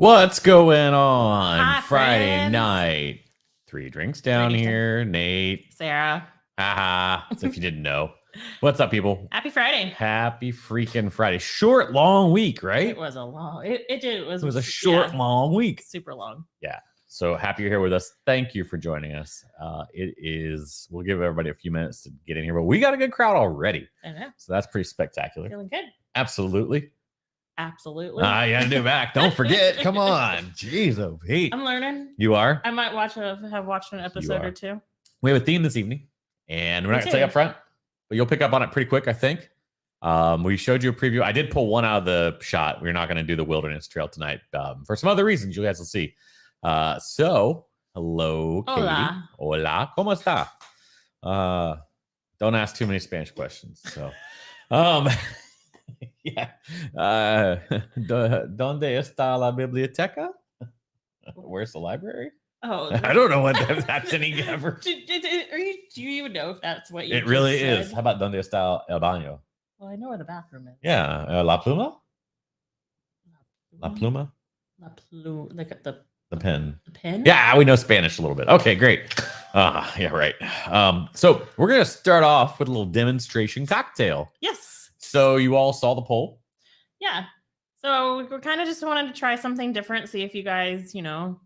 What's going on? Hi, Friday friends. night. 3 drinks down Drinks here. Nate. Sarah. Haha. As if you didn't know. What's up, people? Happy Friday. Happy freaking Friday. Short, long week, right? It was a long. It was a short, long week. Super long. Yeah. So happy you're here with us. Thank you for joining us. We'll give everybody a few minutes to get in here, but we got a good crowd already. I know. So that's pretty spectacular. Feeling good. Absolutely. Absolutely. You gotta do back. Don't forget. Come on. Jeez, oh Pete. I'm learning. You are? I might have watched an episode or two. We have a theme this evening, and we're not Me gonna tell you too. up front, but you'll pick up on it pretty quick, I think. We showed you a preview. I did pull one out of the shot. We're not gonna do the wilderness trail tonight for some other reasons you guys will see. So hello, Katie. Hola. Hola. ¿Cómo está? Don't ask too many Spanish questions. So yeah. ¿Dónde está la biblioteca? Where's the library? Oh, I don't know what that's any ever. Do you even know if that's what you? It really just is. said? How about ¿Dónde está el baño? Well, I know where the bathroom is. Yeah, la pluma. La pluma. Like the pen. The pen. Yeah, we know Spanish a little bit. Okay, great. Yeah, right. So we're gonna start off with a little demonstration cocktail. Yes. So you all saw the poll. Yeah. So we kind of just wanted to try something different, see if you guys, kind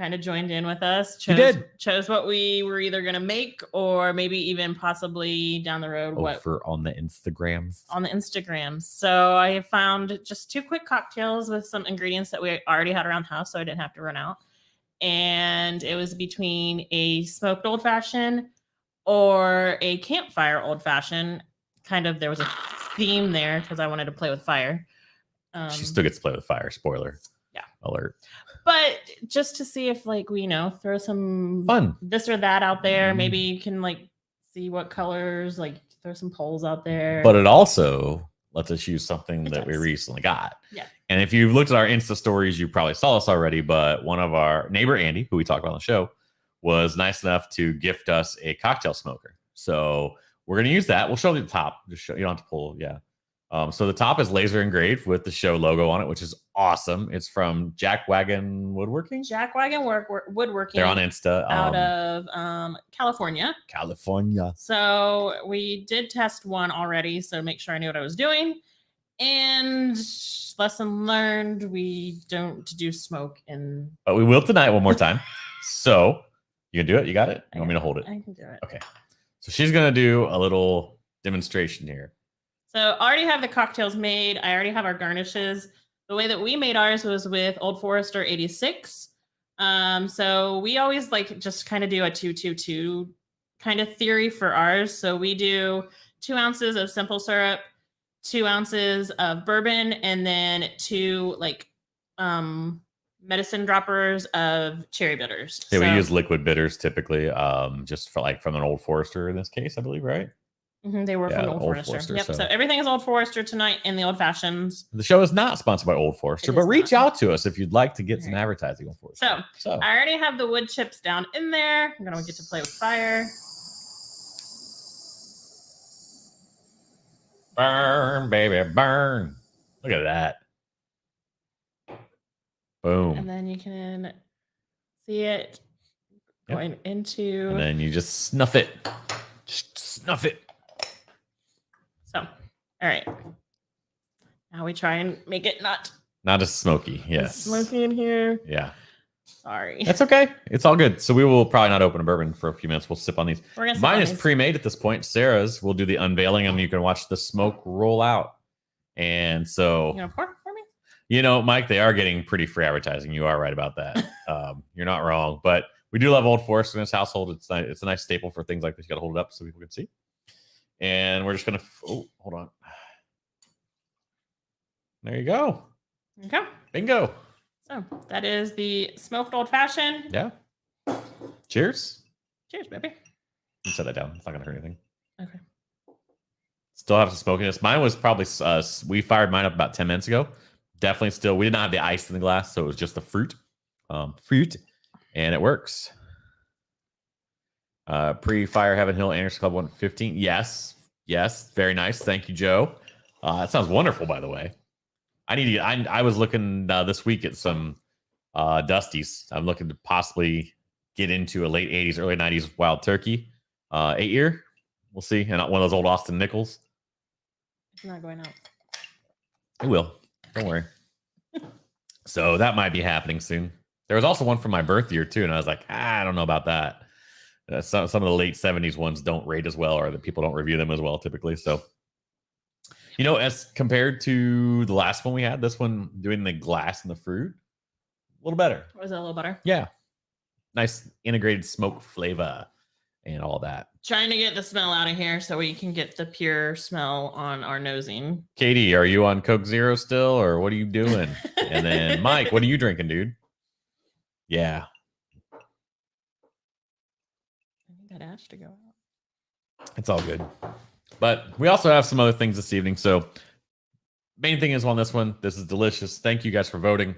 of joined in with us. Chose what we were either going to make or maybe even possibly down the road on the Instagrams. On the Instagrams. So I found just 2 quick cocktails with some ingredients that we already had around the house, so I didn't have to run out. And it was between a smoked old fashioned or a campfire old fashioned. Kind of, there was a theme there because I wanted to play with fire. She still gets to play with fire. Spoiler. Yeah. Alert. But just to see if we, throw some fun this or that out there. Maybe you can see what colors, throw some polls out there. But it also lets us use something that we recently got. Yeah. And if you've looked at our Insta stories, you probably saw this already, but one of our neighbor, Andy, who we talked about on the show, was nice enough to gift us a cocktail smoker. So we're going to use that. We'll show you the top. Just show, you don't have to pull. Yeah. So the top is laser engraved with the show logo on it, which is awesome. It's from Jack Wagon Woodworking. Jack Wagon Woodworking. They're on Insta. Out of California. California. So we did test one already, so make sure I knew what I was doing. And lesson learned, we don't do smoke in. But we will tonight one more time. So you can do it? You got it? You want me to hold it? I can do it. Okay. So she's going to do a little demonstration here. So I already have the cocktails made. I already have our garnishes. The way that we made ours was with Old Forester 86. So we always just kind of do a 2-2-2 kind of theory for ours. So we do 2 ounces of simple syrup, 2 ounces of bourbon, and then 2 medicine droppers of cherry bitters. Yeah, we use liquid bitters typically, just for from an Old Forester in this case, I believe, right? They were from Old Forester. Yep. So everything is Old Forester tonight in the old fashions. The show is not sponsored by Old Forester, but reach out to us if you'd like to get some advertising on Forester. So I already have the wood chips down in there. I'm gonna get to play with fire. Burn, baby, burn! Look at that. Boom. And then you can see it going into. And then you just snuff it. Just snuff it. So, all right. Now we try and make it not as smoky. Yes. Smoky in here. Yeah. Sorry. That's okay. It's all good. So we will probably not open a bourbon for a few minutes. We'll sip on these. Mine is pre-made at this point. Sarah's will do the unveiling and you can watch the smoke roll out. And so, you gonna pour for me? Mike, they are getting pretty free advertising. You are right about that. You're not wrong. But we do love Old Forester in this household. It's a nice staple for things like this. You got to hold it up so people can see. And we're just going to... Oh, hold on. There you go. Okay. Bingo. So that is the smoked old fashioned. Yeah. Cheers. Cheers, baby. You set that down. It's not going to hurt anything. Okay. Still have some smokiness. Mine was probably... we fired mine up about 10 minutes ago. Definitely still... We did not have the ice in the glass, so it was just the fruit. And it works. Pre-Fire Heaven Hill Anderson Club 115. Yes. Very nice. Thank you, Joe. That sounds wonderful, by the way. I was looking this week at some Dusties. I'm looking to possibly get into a late 80s, early 90s Wild Turkey 8-year. We'll see. And one of those old Austin Nichols. It's not going out. It will. Don't worry. So that might be happening soon. There was also one from my birth year too, and I was like, I don't know about that. Some of the late 70s ones don't rate as well, or that people don't review them as well typically. So, you know, as compared to the last one we had, this one doing the glass and the fruit, a little better. Was it a little better? Yeah. Nice integrated smoke flavor and all that. Trying to get the smell out of here so we can get the pure smell on our nosing. Katie, are you on Coke Zero still, or what are you doing? And then Mike, what are you drinking, dude? Yeah. I need that ash to go out. It's all good. But we also have some other things this evening. So main thing is on this one, this is delicious. Thank you guys for voting.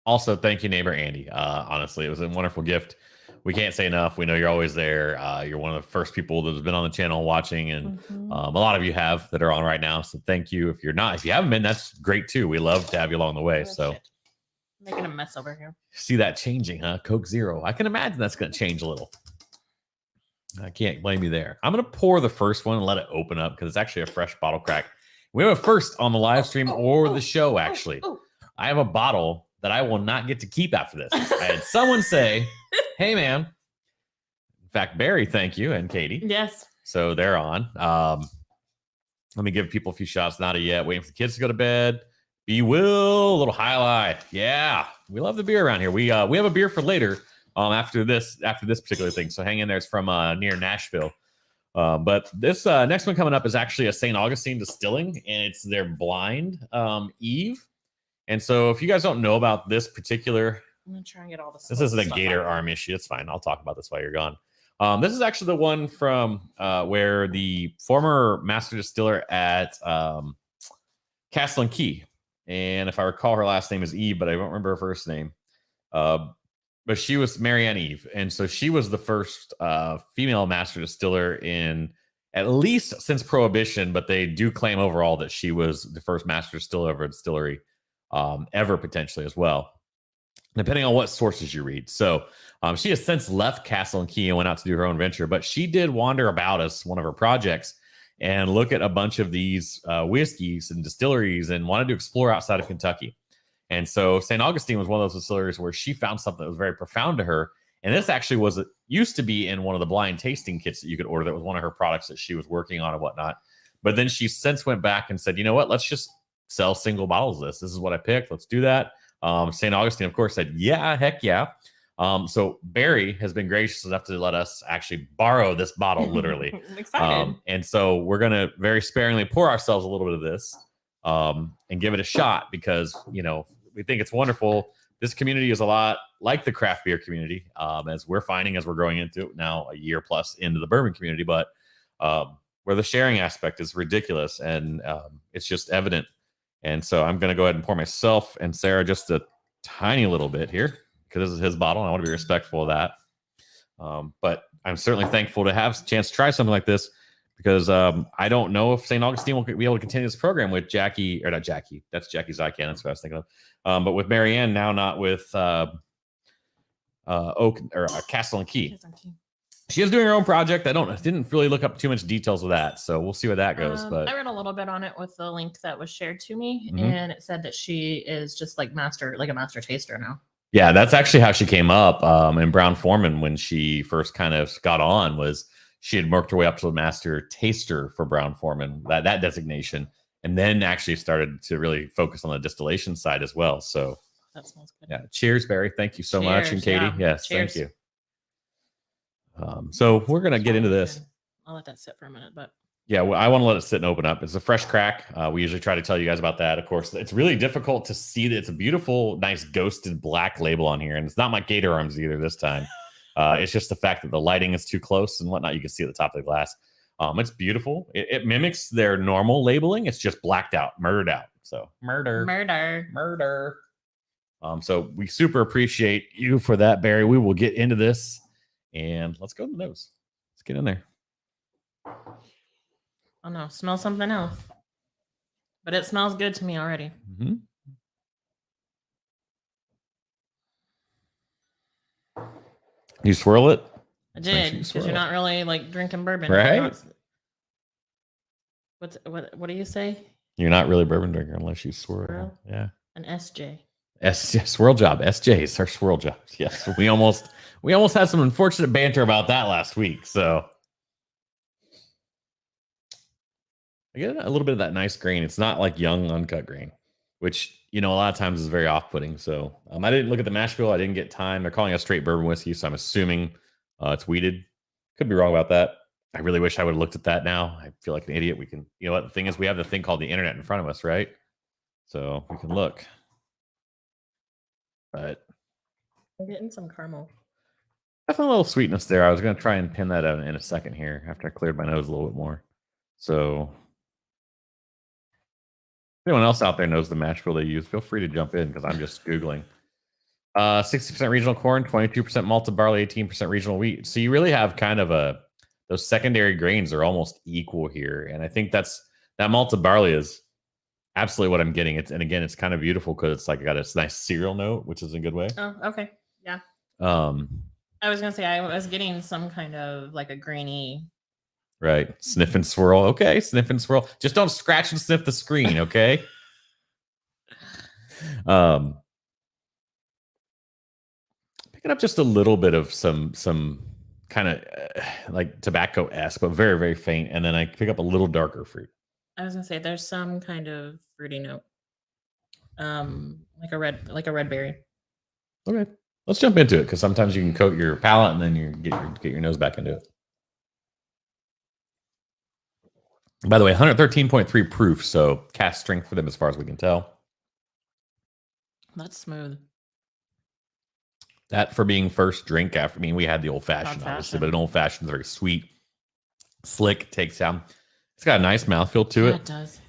Also, thank you, neighbor Andy. Honestly, it was a wonderful gift. We can't say enough. We know you're always there. You're one of the first people that has been on the channel watching, and a lot of you have that are on right now. So thank you. If you haven't been, that's great too. We love to have you along the way. So shit. Making a mess over here. See that changing, huh? Coke Zero. I can imagine that's going to change a little. I can't blame you there. I'm going to pour the first one and let it open up because it's actually a fresh bottle crack. We have a first on the live stream or the show, actually. I have a bottle that I will not get to keep after this. I had someone say, hey, man. In fact, Barry, thank you, and Katie. Yes. So they're on. Let me give people a few shots. Not yet. Waiting for the kids to go to bed. Be Will, a little highlight. Yeah, we love the beer around here. We have a beer for later after this particular thing. So hang in there. It's from near Nashville. But this next one coming up is actually a St. Augustine Distilling, and it's their blind Eve. And so if you guys don't know about this particular, I'm gonna try and get all this. This isn't a Gator arm issue. It's fine. I'll talk about this while you're gone. This is actually the one from where the former master distiller at Castle and Key, and if I recall, her last name is Eve, but I don't remember her first name. But she was Marianne Eve, and so she was the first female master distiller in at least since Prohibition. But they do claim overall that she was the first master distiller of a distillery ever, potentially as well, depending on what sources you read. So she has since left Castle and Key and went out to do her own venture, but she did wander about as one of her projects and look at a bunch of these whiskeys and distilleries and wanted to explore outside of Kentucky. And so St. Augustine was one of those distilleries where she found something that was very profound to her. And this actually used to be in one of the blind tasting kits that you could order. That was one of her products that she was working on and whatnot. But then she since went back and said, you know what, let's just sell single bottles of this. This is what I picked. Let's do that. St. Augustine, of course, said, yeah, heck yeah. So Barry has been gracious enough to let us actually borrow this bottle, literally. I'm excited. And so we're going to very sparingly pour ourselves a little bit of this and give it a shot because, you know, we think it's wonderful. This community is a lot like the craft beer community, as we're finding as we're growing into it now a year plus into the bourbon community, but where the sharing aspect is ridiculous and it's just evident. And so I'm going to go ahead and pour myself and Sarah just a tiny little bit here because this is his bottle and I want to be respectful of that. But I'm certainly thankful to have a chance to try something like this because I don't know if St. Augustine will be able to continue this program with Jackie, or not Jackie, that's Jackie Zykan, that's what I was thinking of. But with Marianne now, not with Oak or Castle and Key. She is doing her own project. Didn't really look up too much details of that, so we'll see where that goes. But I read a little bit on it with the link that was shared to me, and it said that she is just like a master taster now. Yeah, that's actually how she came up. And Brown Foreman, when she first kind of got on, was she had worked her way up to the master taster for Brown Foreman, that designation, and then actually started to really focus on the distillation side as well. So that smells good. Yeah, cheers, Barry. Thank you so much, and Katie. Yeah. Yes, cheers. Thank you. So we're gonna get into this. I'll let that sit for a minute, but yeah, well, I want to let it sit and open up. It's a fresh crack. We usually try to tell you guys about that. Of course, it's really difficult to see that it's a beautiful, nice ghosted black label on here, and it's not my Gator arms either this time. It's just the fact that the lighting is too close and whatnot. You can see at the top of the glass. It's beautiful. It mimics their normal labeling. It's just blacked out, murdered out. So murder. So we super appreciate you for that, Barry. We will get into this. And let's go to the nose. Let's get in there. Oh no, smell something else. But it smells good to me already. Mm-hmm. You swirl it. I Let's make did sure you because swirl you're it. not really like drinking bourbon, Right? What do you say? You're not really a bourbon drinker unless you swirl. Swirl? Yeah. An SJ. Swirl job. SJs are swirl jobs. Yes. We almost had some unfortunate banter about that last week. So I get a little bit of that nice grain. It's not like young uncut grain, which a lot of times is very off-putting. So I didn't look at the mash bill. I didn't get time. They're calling it straight bourbon whiskey, so I'm assuming it's wheated. Could be wrong about that. I really wish I would have looked at that now. I feel like an idiot. We can, what the thing is, we have the thing called the internet in front of us, right? So we can look. But I'm getting some caramel. definitely a little sweetness there. I was going to try and pin that out in a second here after I cleared my nose a little bit more. So if anyone else out there knows the mash bill they use, feel free to jump in because I'm just Googling. 60% regional corn, 22% malted barley, 18% regional wheat. So you really have kind of those secondary grains are almost equal here. And I think that malted barley is absolutely what I'm getting. And again, it's kind of beautiful because it's like got a nice cereal note, which is a good way. Oh, okay. Yeah. I was gonna say I was getting some kind of like a grainy. Right. Sniff and swirl. Okay. Sniff and swirl. Just don't scratch and sniff the screen. Okay. Picking up just a little bit of some kind of like tobacco-esque, but very, very faint. And then I pick up a little darker fruit. I was gonna say there's some kind of fruity note. Like a red berry. Okay. Let's jump into it because sometimes you can coat your palate and then you get your nose back into it. By the way, 113.3 proof, so cast strength for them as far as we can tell. That's smooth. That for being first drink after, we had the old fashioned, obviously, but an old fashioned is very sweet, slick, takes down. It's got a nice mouthfeel to it. It does.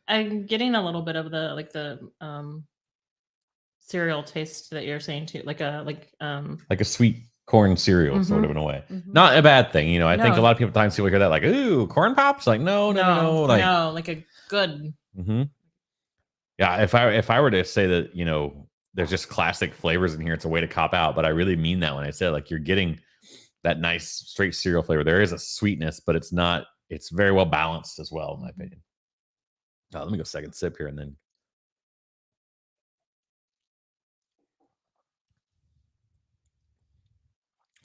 I'm getting a little bit of the cereal taste that you're saying too, like a sweet corn cereal, sort of in a way. Not a bad thing, I think a lot of people hear that like, ooh, corn pops. Like, no, like a good. Yeah, if I were to say that, there's just classic flavors in here, it's a way to cop out, but I really mean that when I say like you're getting that nice straight cereal flavor. There is a sweetness, but it's very well balanced as well, in my opinion. Let me go second sip here and then.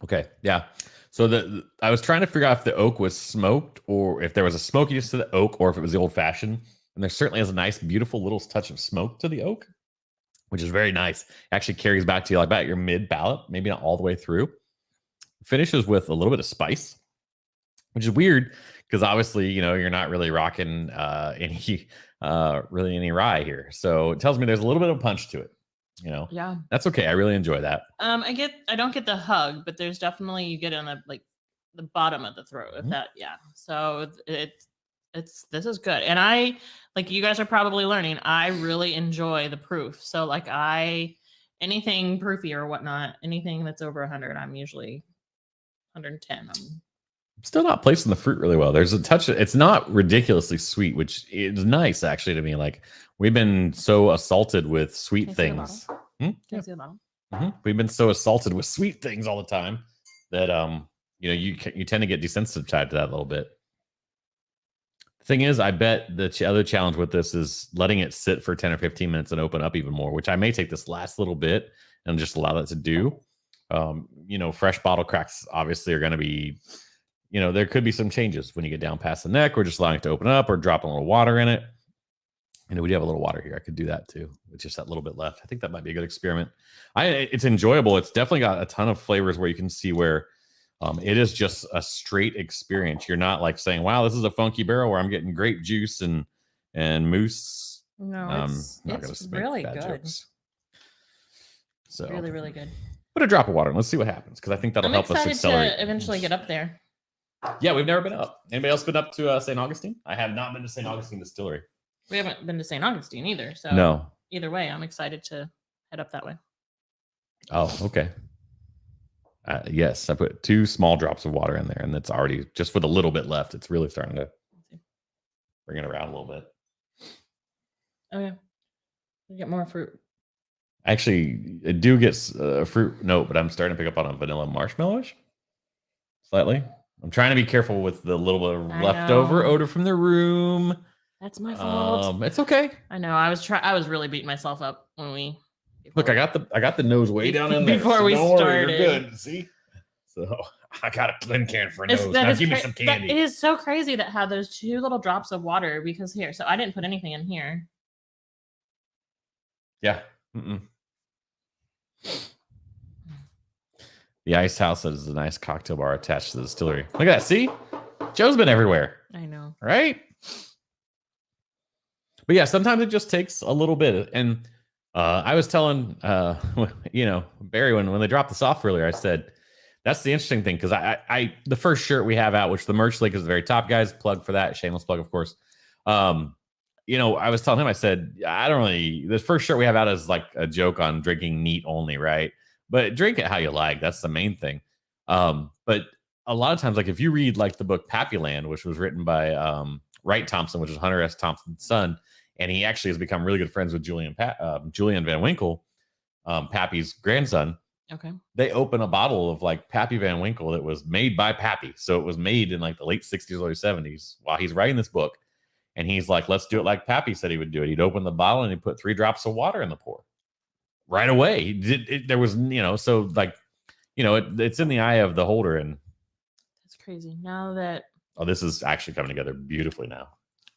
Okay, yeah. So I was trying to figure out if the oak was smoked or if there was a smokiness to the oak or if it was the old fashioned. And there certainly is a nice, beautiful little touch of smoke to the oak, which is very nice. Actually carries back to you like about your mid palate, maybe not all the way through. Finishes with a little bit of spice, which is weird because obviously, you're not really rocking any rye here. So it tells me there's a little bit of punch to it. Yeah, that's okay. I really enjoy that. I don't get the hug, but there's definitely you get on the bottom of the throat with that. Yeah, so this is good, and I like you guys are probably learning. I really enjoy the proof. So like anything proofy or whatnot, anything that's over 100, I'm usually 110. I'm still not placing the fruit really well. There's a touch. It's not ridiculously sweet, which is nice actually to me. Like we've been so assaulted with sweet things. Can I see the bottom? We've been so assaulted with sweet things all the time that you tend to get desensitized to that a little bit. The thing is, I bet the other challenge with this is letting it sit for 10 or 15 minutes and open up even more, which I may take this last little bit and just allow that to do. Fresh bottle cracks obviously are going to be, there could be some changes when you get down past the neck or just allowing it to open up or dropping a little water in it. We do have a little water here. I could do that too with just that little bit left. I think that might be a good experiment. It's enjoyable. It's definitely got a ton of flavors where you can see where it is just a straight experience. You're not like saying, wow, this is a funky barrel where I'm getting grape juice and mousse. No, it's really good. Jokes. So really, really good. Put a drop of water and let's see what happens because I think that'll help us accelerate. To eventually get up there. Yeah, we've never been up. Anybody else been up to St. Augustine? I have not been to St. Augustine Distillery. We haven't been to St. Augustine either. So no. Either way, I'm excited to head up that way. Oh, okay. Yes, I put 2 small drops of water in there, and that's already just with a little bit left. It's really starting to bring it around a little bit. Okay. You get more fruit. Actually, I do get a fruit note, but I'm starting to pick up on a vanilla marshmallowish slightly. I'm trying to be careful with the little bit of leftover odor from the room. That's my fault. It's okay. I know. I was really beating myself up when we. Look, I got the nose way down in there. Before so we don't started. worry, you're good. See? So I got a tin can for a nose. Now give me some candy. It is so crazy that how those 2 little drops of water, because here, so I didn't put anything in here. Yeah. The Ice House is a nice cocktail bar attached to the distillery. Look at that. See? Joe's been everywhere. I know. Right? But yeah, sometimes it just takes a little bit. And I was telling, Barry, when they dropped this off earlier, I said, that's the interesting thing. Because I the first shirt we have out, which the merch link is the very top, guys, plug for that. Shameless plug, of course. I was telling him, I said, the first shirt we have out is like a joke on drinking neat only, right? But drink it how you like. That's the main thing. But a lot of times, like if you read like the book Pappyland, which was written by Wright Thompson, which is Hunter S. Thompson's son, and he actually has become really good friends with Julian Van Winkle, Pappy's grandson. Okay. They open a bottle of like Pappy Van Winkle that was made by Pappy. So it was made in like the late 60s, early 70s while he's writing this book. And he's like, let's do it like Pappy said he would do it. He'd open the bottle and he'd put 3 drops of water in the pour. Right away. There was, so like, it's in the eye of the holder. And that's crazy. Now that. Oh, this is actually coming together beautifully now.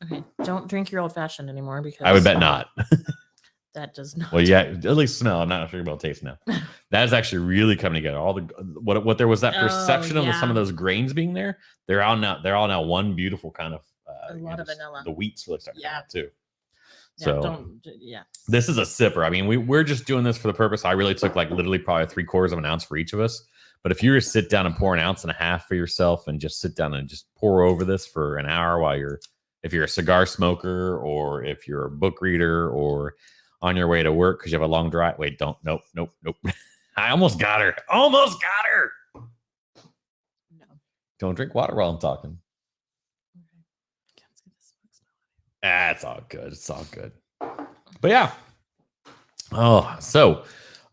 Okay. Don't drink your old fashioned anymore because. I would bet not. That does not. Well, yeah, at least smell. I'm not sure about taste now. That is actually really coming together. All the what there was that perception of some of those grains being there. They're all now one beautiful kind of. A lot of vanilla. The wheat's really starting out too. So this is a sipper. I mean, we're just doing this for the purpose. I really took like literally probably 3/4 of an ounce for each of us. But if you were to sit down and pour 1.5 ounces for yourself and just sit down and just pour over this for an hour while if you're a cigar smoker or if you're a book reader or on your way to work because you have a long drive. Wait, nope. I almost got her. No. Don't drink water while I'm talking. It's all good. It's all good. But yeah. Oh, so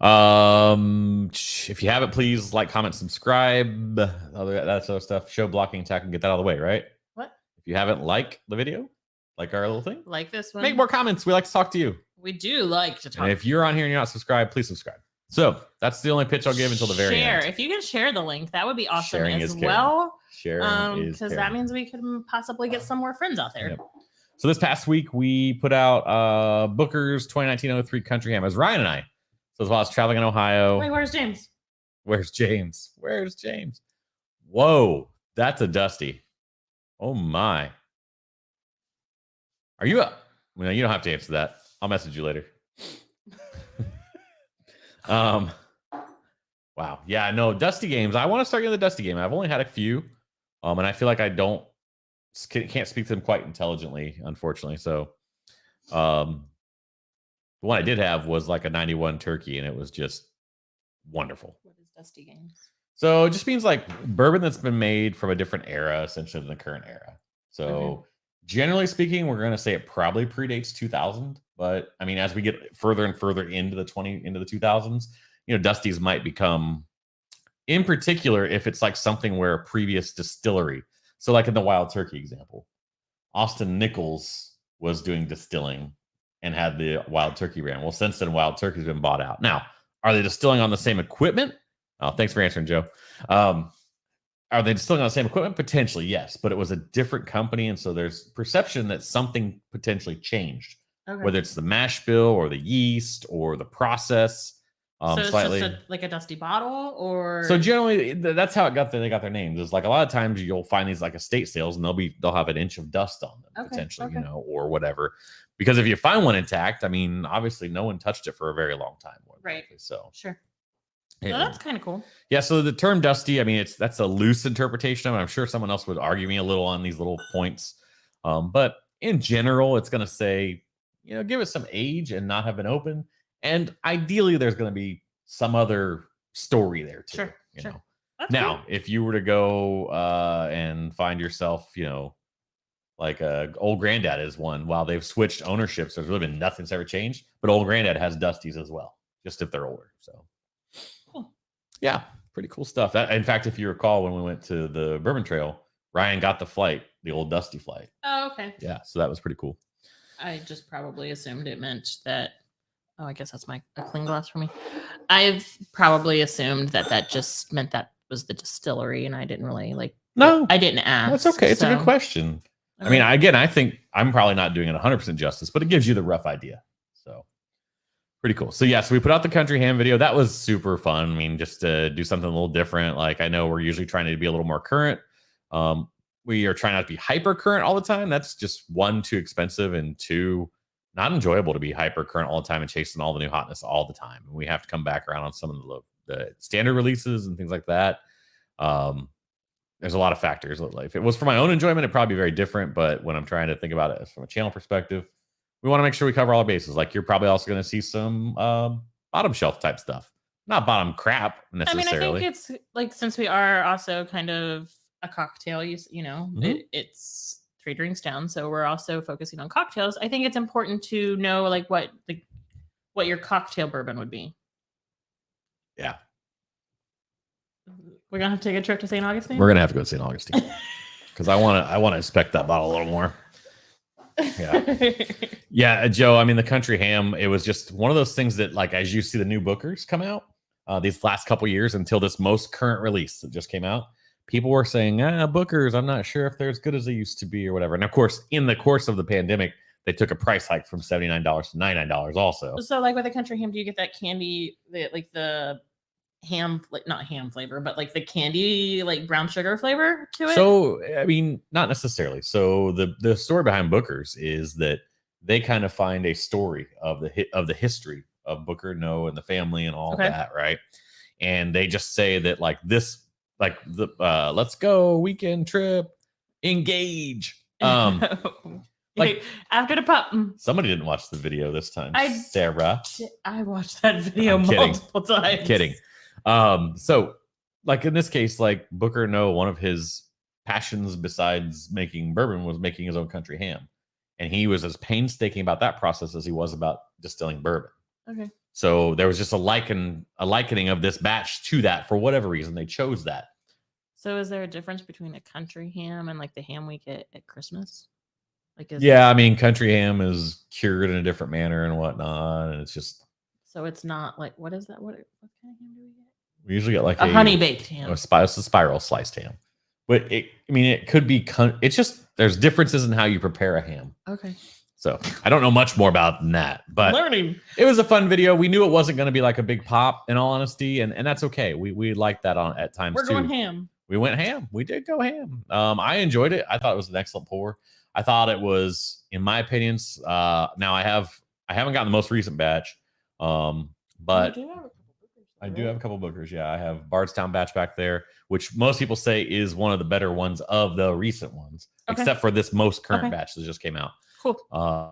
if you haven't, please like, comment, subscribe, that sort of stuff. Show blocking attack and get that out of the way, right? What? If you haven't liked the video, like our little thing, like this one, make more comments. We like to talk to you. We do like to talk. And if you're on here and you're not subscribed, please subscribe. So that's the only pitch I'll give until the very end. If you can share the link, that would be awesome Sharing as well. Sharing because that means we can possibly get some more friends out there. Yep. So this past week, we put out Booker's 2019-03 Country Ham as Ryan and I. So as well as traveling in Ohio. Wait, where's James? Where's James? Whoa, that's a Dusty. Oh, my. Are you up? Well, you don't have to answer that. I'll message you later. Wow. Yeah, no, Dusty games. I want to start getting the Dusty game. I've only had a few. And I feel like I can't speak to them quite intelligently, unfortunately. So the one I did have was like a 91 turkey, and it was just wonderful. What is Dusty games? So it just means like bourbon that's been made from a different era, essentially, than the current era. So generally speaking, we're going to say it probably predates 2000. But I mean, as we get further and further into the 2000s, Dusties might become, in particular, if it's like something where a previous distillery. So like in the Wild Turkey example, Austin Nichols was doing distilling and had the Wild Turkey brand. Well, since then, Wild Turkey's been bought out. Now, are they distilling on the same equipment? Oh, thanks for answering, Joe. Are they distilling on the same equipment? Potentially, yes. But it was a different company. And so there's perception that something potentially changed, whether it's the mash bill or the yeast or the process. So it's slightly just like a Dusty bottle, or so generally that's how they got their names. Is like a lot of times you'll find these like estate sales and they'll have an inch of dust on them potentially, or whatever. Because if you find one intact, I mean, obviously no one touched it for a very long time, right? So sure, that's kind of cool. Yeah. So the term Dusty, I mean, that's a loose interpretation of it. I'm sure someone else would argue me a little on these little points, but in general, it's going to say, give it some age and not have been open. And ideally, there's going to be some other story there too. Sure. Now, if you were to go and find yourself, Like Old Granddad is one. While they've switched ownerships, there's really been nothing's ever changed. But Old Granddad has Dusties as well, just if they're older. So, yeah, pretty cool stuff. That, in fact, if you recall, when we went to the Bourbon Trail, Ryan got the flight, the old Dusty flight. Oh, okay. Yeah, so that was pretty cool. I just probably assumed it meant that. Oh, I guess that's a clean glass for me. I've probably assumed that just meant that was the distillery, and I didn't really No, I didn't ask. That's okay. It's a good question. Okay. I mean, again, I think I'm probably not doing it 100% justice, but it gives you the rough idea. So pretty cool. So yeah, so we put out the country ham video. That was super fun. I mean, just to do something a little different. Like I know we're usually trying to be a little more current. We are trying not to be hyper current all the time. That's just one, too expensive, and two, not enjoyable to be hyper current all the time and chasing all the new hotness all the time. We have to come back around on some of the standard releases and things like that. There's a lot of factors. Like if it was for my own enjoyment, it'd probably be very different. But when I'm trying to think about it from a channel perspective, we want to make sure we cover all our bases. Like you're probably also going to see some bottom shelf type stuff, not bottom crap necessarily. I mean, I think it's like, since we are also kind of a cocktail, it's 3 drinks down, so we're also focusing on cocktails. I think it's important to know like what your cocktail bourbon would be. Yeah. We're gonna have to take a trip to St. Augustine. We're gonna have to go to St. Augustine because I want to inspect that bottle a little more. Yeah, yeah, Joe. I mean, the country ham. It was just one of those things that, like, as you see the new Bookers come out these last couple years until this most current release that just came out, people were saying, Bookers, I'm not sure if they're as good as they used to be or whatever. And of course, in the course of the pandemic, they took a price hike from $79 to $99 also. So, like with the country ham, do you get that candy, the ham, like not ham flavor, but like the candy, like brown sugar flavor to it? So, I mean, not necessarily. So the story behind Booker's is that they kind of find a story of the history of Booker No and the family and all that, right? And they just say that like this, like the let's go weekend trip, engage. Like after the pop. Somebody didn't watch the video this time. Sarah. I watched that video multiple times. I'm kidding. So like in this case, like Booker No, one of his passions besides making bourbon was making his own country ham. And he was as painstaking about that process as he was about distilling bourbon. Okay. So there was just a likening of this batch to that for whatever reason. They chose that. So is there a difference between a country ham and like the ham we get at Christmas? I mean, country ham is cured in a different manner and whatnot, and it's just. So it's not like, what is that? What kind of ham do we get? We usually get like a honey baked ham. It's a spiral sliced ham, but it could be. It's just there's differences in how you prepare a ham. Okay. So I don't know much more about than that, but learning. It was a fun video. We knew it wasn't going to be like a big pop, in all honesty, and that's okay. We liked that at times. We're going ham. We went ham. We did go ham. I enjoyed it. I thought it was an excellent pour. I thought it was, in my opinions. Now I haven't gotten the most recent batch, but I do have a couple Bookers. Yeah, I have Bardstown batch back there, which most people say is one of the better ones of the recent ones, except for this most current batch that just came out. Cool. I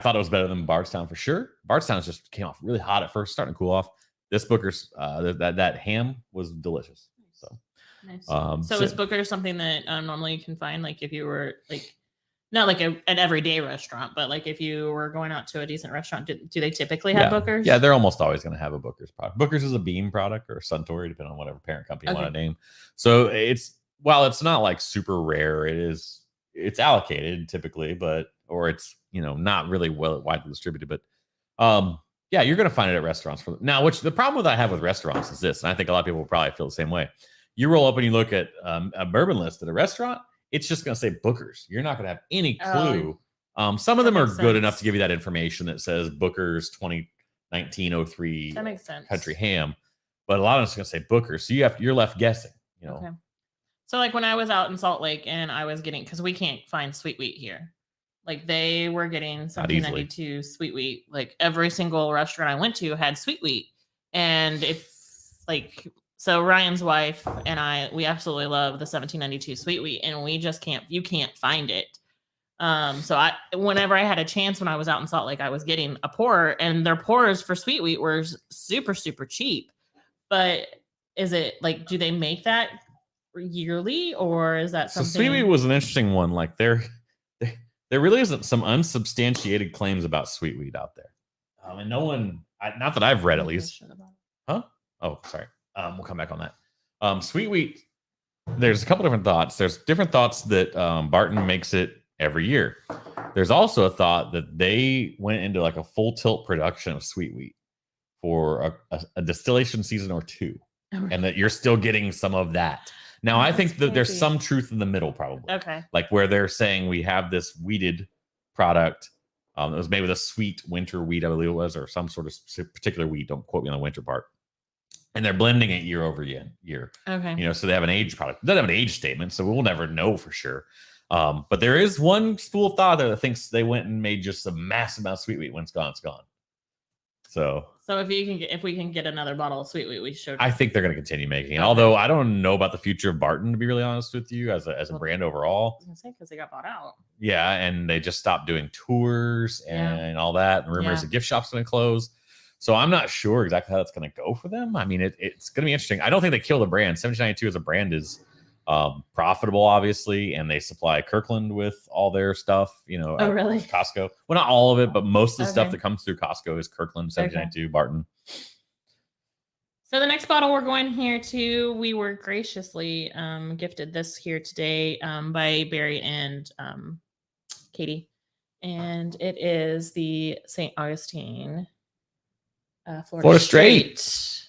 thought it was better than Bardstown for sure. Bardstown just came off really hot at first, starting to cool off. This Booker's that ham was delicious. So nice. So is Booker something that normally you can find, like if you were like not like an everyday restaurant, but like if you were going out to a decent restaurant, do they typically have Bookers? Yeah, they're almost always going to have a Booker's product. Booker's is a Beam product or a Suntory, depending on whatever parent company you want to name. So it's not like super rare. It's allocated typically, or it's not really widely distributed. But you're going to find it at restaurants. Now, which the problem that I have with restaurants is this, and I think a lot of people will probably feel the same way. You roll up and you look at a bourbon list at a restaurant, it's just going to say Booker's. You're not going to have any clue. Some of them are good enough to give you that information that says Booker's 2019-03 that makes sense. Country Ham, but a lot of it's going to say Booker's. So you're left guessing. Okay. So like when I was out in Salt Lake and I was getting, because we can't find sweet wheat here, like they were getting 1792 sweet wheat. Like every single restaurant I went to had sweet wheat, and so Ryan's wife and we absolutely love the 1792 sweet wheat, and you can't find it. So whenever I had a chance when I was out in Salt Lake, I was getting a pour, and their pours for sweet wheat were super, super cheap. But is it like, do they make that yearly, or is that something? So sweet wheat was an interesting one. Like they there really isn't some unsubstantiated claims about sweet wheat out there. And no one, not that I've read at least. Huh? Oh, sorry. We'll come back on that. Sweet wheat, there's a couple different thoughts. There's different thoughts that Barton makes it every year. There's also a thought that they went into like a full tilt production of sweet wheat for a distillation season or two, and that you're still getting some of that. Now, I think that there's some truth in the middle, probably. Okay. Like where they're saying we have this wheated product. It was made with a sweet winter wheat, I believe it was, or some sort of particular wheat. Don't quote me on the winter part. And they're blending it year over year. Okay. You know, so they have an age product. It doesn't have an age statement, so we'll never know for sure. But there is one school of thought there that thinks they went and made just a massive amount of sweet wheat. When it's gone, it's gone. So if we can get another bottle of sweet wheat, we should. I think they're going to continue making it. Okay. Although I don't know about the future of Barton, to be really honest with you, as a brand overall. I was going to say, because they got bought out. Yeah, and they just stopped doing tours and all that. And rumors the gift shop's going to close. So I'm not sure exactly how that's going to go for them. I mean, it's going to be interesting. I don't think they kill the brand. 1792 as a brand is profitable, obviously, and they supply Kirkland with all their stuff. You know, really? Costco. Well, not all of it, but most of the stuff that comes through Costco is Kirkland, 1792, Barton. So the next bottle we're going here to, we were graciously gifted this here today by Barry and Katie, and it is the St. Augustine Florida Straight.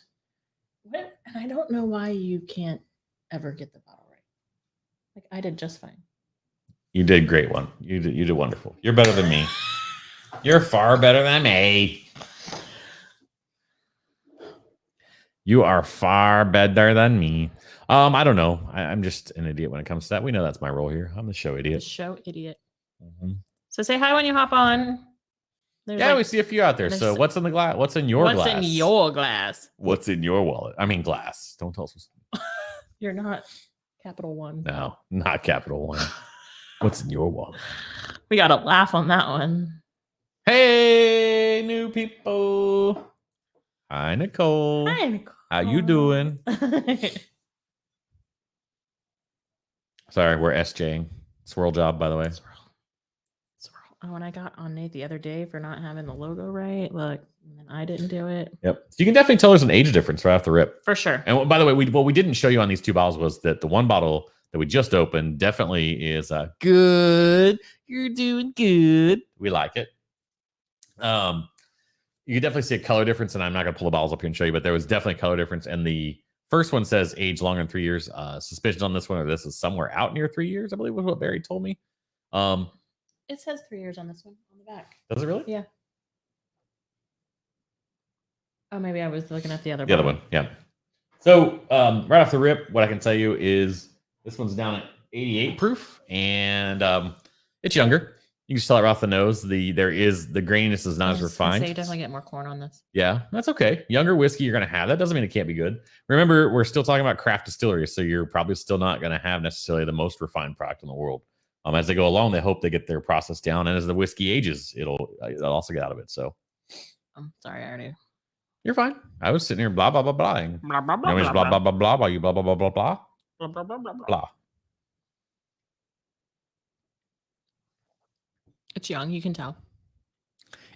What? And I don't know why you can't ever get the bottle right. Like I did just fine. You did great one. You did wonderful. You're better than me. You're far better than me. You are far better than me. I don't know. I'm just an idiot when it comes to that. We know that's my role here. I'm the show idiot. The show idiot. Mm-hmm. So say hi when you hop on. We see a few out there. So what's in the glass? What's in your glass? What's in your glass? What's in your wallet? I mean, glass. Don't tell us. You're not Capital One. No, not Capital One. What's in your wallet? We got to laugh on that one. Hey, new people. Hi, Nicole. Hi, Nicole. How you doing? Sorry, we're SJing. Swirl job, by the way. Swirl. Oh, and I got on Nate the other day for not having the logo right. Look, and I didn't do it. Yep. So you can definitely tell there's an age difference right off the rip. For sure. And by the way, what we didn't show you on these two bottles was that the one bottle that we just opened definitely is good. You're doing good. We like it. You can definitely see a color difference, and I'm not going to pull the bottles up here and show you, but there was definitely a color difference. And the first one says age longer than 3 years. Suspicions on this one, or this is somewhere out near 3 years, I believe was what Barry told me. It says 3 years on this one on the back. Does it really? Yeah. Oh, maybe I was looking at the other. The other one, yeah. So right off the rip, what I can tell you is this one's down at 88 proof, and it's younger. You can just tell it right off the nose. The graininess is not as refined. So you definitely get more corn on this. Yeah, that's okay. Younger whiskey you're going to have. That doesn't mean it can't be good. Remember, we're still talking about craft distilleries, so you're probably still not going to have necessarily the most refined product in the world. As they go along, they hope they get their process down, and as the whiskey ages, it'll also get out of it. So, I'm sorry, I already. You're fine. I was sitting here blah blah blah blahing. Blah blah blah blah blah blah blah blah. You blah blah blah blah blah blah blah blah blah blah. It's young, you can tell.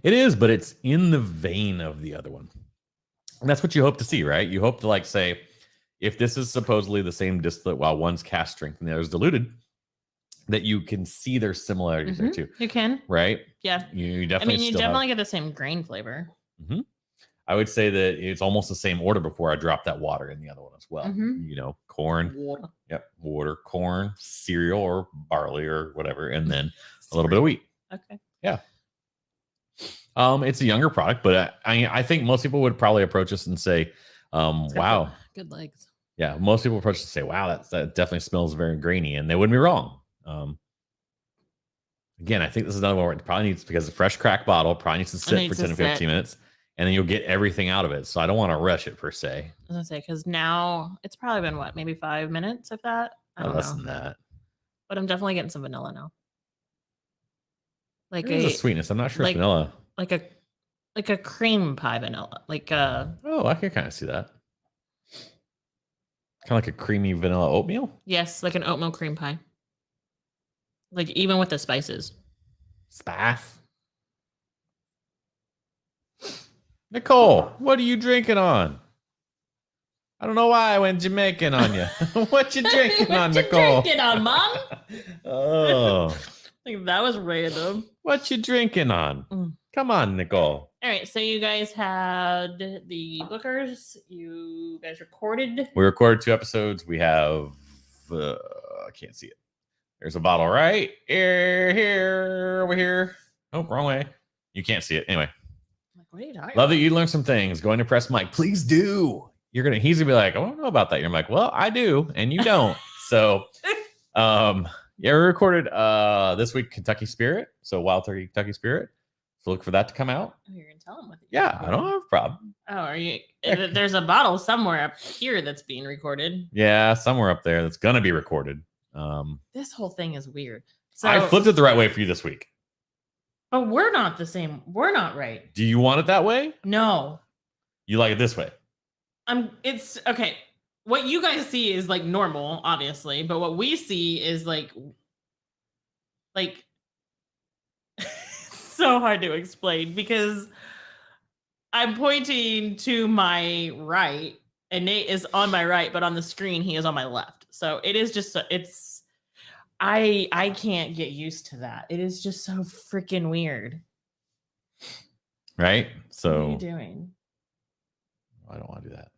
It is, but it's in the vein of the other one, and that's what you hope to see, right? You hope to say, if this is supposedly the same distillate while one's cask strength and the other's diluted, that you can see there's similarities there too. You can, right? Yeah, you definitely. I mean, you definitely get the same grain flavor. Mm-hmm. I would say that it's almost the same order before I drop that water in the other one as well. Mm-hmm. Corn, water. Yep, water, corn, cereal, or barley, or whatever, and then a little bit of wheat. Okay. Yeah. It's a younger product, but I think most people would probably approach us and say, "Wow, good legs." Yeah, most people approach us and say, "Wow, that definitely smells very grainy," and they wouldn't be wrong. Again, I think this is another one where it probably needs, because the fresh crack bottle probably needs to sit for 10 to 15 minutes, and then you'll get everything out of it. So I don't want to rush it per se. I was gonna say, because now it's probably been maybe 5 minutes, if that. I don't know. Less than that. But I'm definitely getting some vanilla now. There's a sweetness. I'm not sure it's vanilla. Like a cream pie vanilla. Oh, I can kind of see that. Kind of like a creamy vanilla oatmeal? Yes, like an oatmeal cream pie. Like even with the spices. Spaff. Nicole, what are you drinking on? I don't know why I went Jamaican on you. What you drinking on, Nicole? What you drinking on, Mom? Oh. Like, that was random. What you drinking on? Come on, Nicole. All right, so you guys had the bookers. You guys recorded. We recorded 2 episodes. We have, I can't see it. There's a bottle right here, over here. Oh, wrong way. You can't see it. Anyway. Like, what are you talking Love that you learned some things. Going to press Mike. Please do. He's gonna be like, I don't know about that. You're like, well, I do, and you don't. So, yeah, we recorded this week Kentucky Spirit. So Wild Turkey Kentucky Spirit. So look for that to come out. Oh, you're gonna tell them what? Yeah, I don't have a problem. Oh, are you? There's a bottle somewhere up here that's being recorded. Yeah, somewhere up there that's gonna be recorded. This whole thing is weird. So I flipped it the right way for you this week. But we're not the same. We're not right. Do you want it that way? No. You like it this way? It's okay. What you guys see is like normal, obviously, but what we see is like so hard to explain because I'm pointing to my right and Nate is on my right, but on the screen he is on my left. So it is just I can't get used to that. It is just so freaking weird. Right? So what are you doing? I don't want to do that.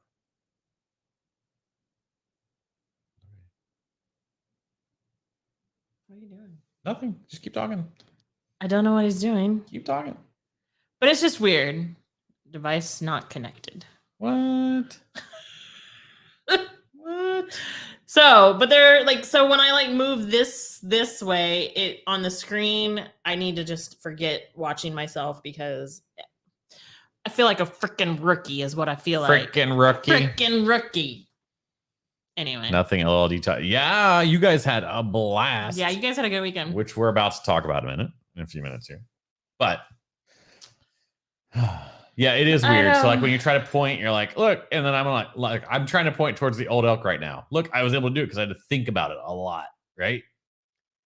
What are you doing? Nothing. Just keep talking. I don't know what he's doing. Keep talking. But it's just weird. Device not connected. What? What? So, but they're like, so when I like move this way, it on the screen, I need to just forget watching myself because I feel like a freaking rookie is what I feel like. Freaking rookie. Freaking rookie. Anyway. Nothing LLD time. Yeah, you guys had a blast. Yeah, you guys had a good weekend. Which we're about to talk about in a few minutes here. But yeah, it is weird. So like when you try to point, you're like, look, and then I'm like I'm trying to point towards the old elk right now. Look, I was able to do it because I had to think about it a lot, right?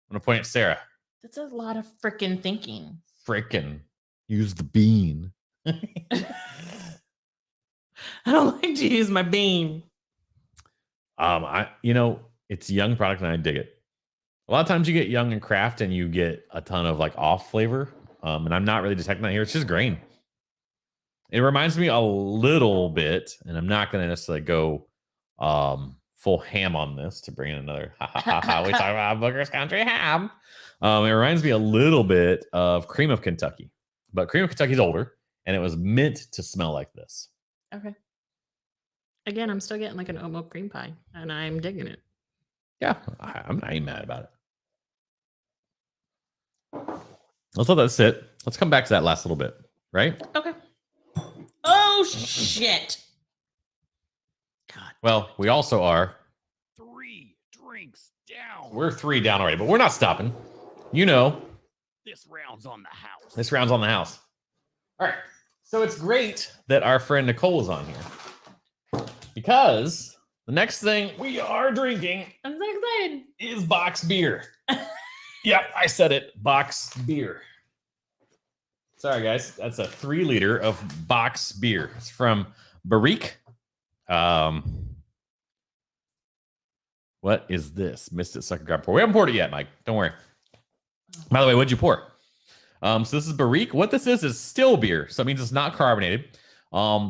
I'm gonna point at Sarah. That's a lot of freaking thinking. Freaking use the bean. I don't like to use my bean. It's a young product and I dig it. A lot of times you get young and craft and you get a ton of like off flavor. And I'm not really detecting that here. It's just grain. It reminds me a little bit, and I'm not going to necessarily go full ham on this to bring in another we talk about Booker's Country ham. It reminds me a little bit of Cream of Kentucky, but Cream of Kentucky is older and it was meant to smell like this. Okay. Again, I'm still getting like an oat milk cream pie, and I'm digging it. Yeah, I'm not even mad about it. Let's let that sit. Let's come back to that last little bit, right? Okay. Oh, shit. God. Well, we also are 3 drinks down. We're 3 down already, but we're not stopping. This round's on the house. This round's on the house. All right. So it's great that our friend Nicole is on here. Because the next thing we are drinking I'm so excited. is box beer. Yep, I said it. Box beer. Sorry, guys. That's a 3 liter of box beer. It's from Barrique. What is this? Missed it, sucker grab pour. We haven't poured it yet, Mike. Don't worry. By the way, what'd you pour? So this is Barrique. What this is still beer. So it means it's not carbonated.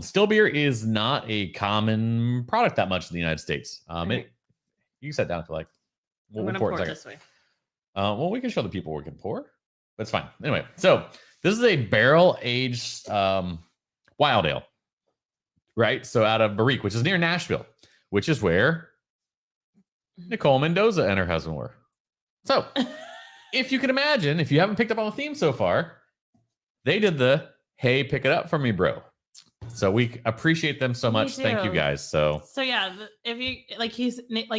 Still beer is not a common product that much in the United States. You can sit down if you like. I'm going to pour it this way. Well, we can show the people we can pour. But it's fine. Anyway, so this is a barrel-aged wild ale, right? So out of Barrique, which is near Nashville, which is where Nicole Mendoza and her husband were. So if you can imagine, if you haven't picked up on the theme so far, they did the, hey, pick it up for me, bro. So we appreciate them so much. Thank you guys. So yeah, if you like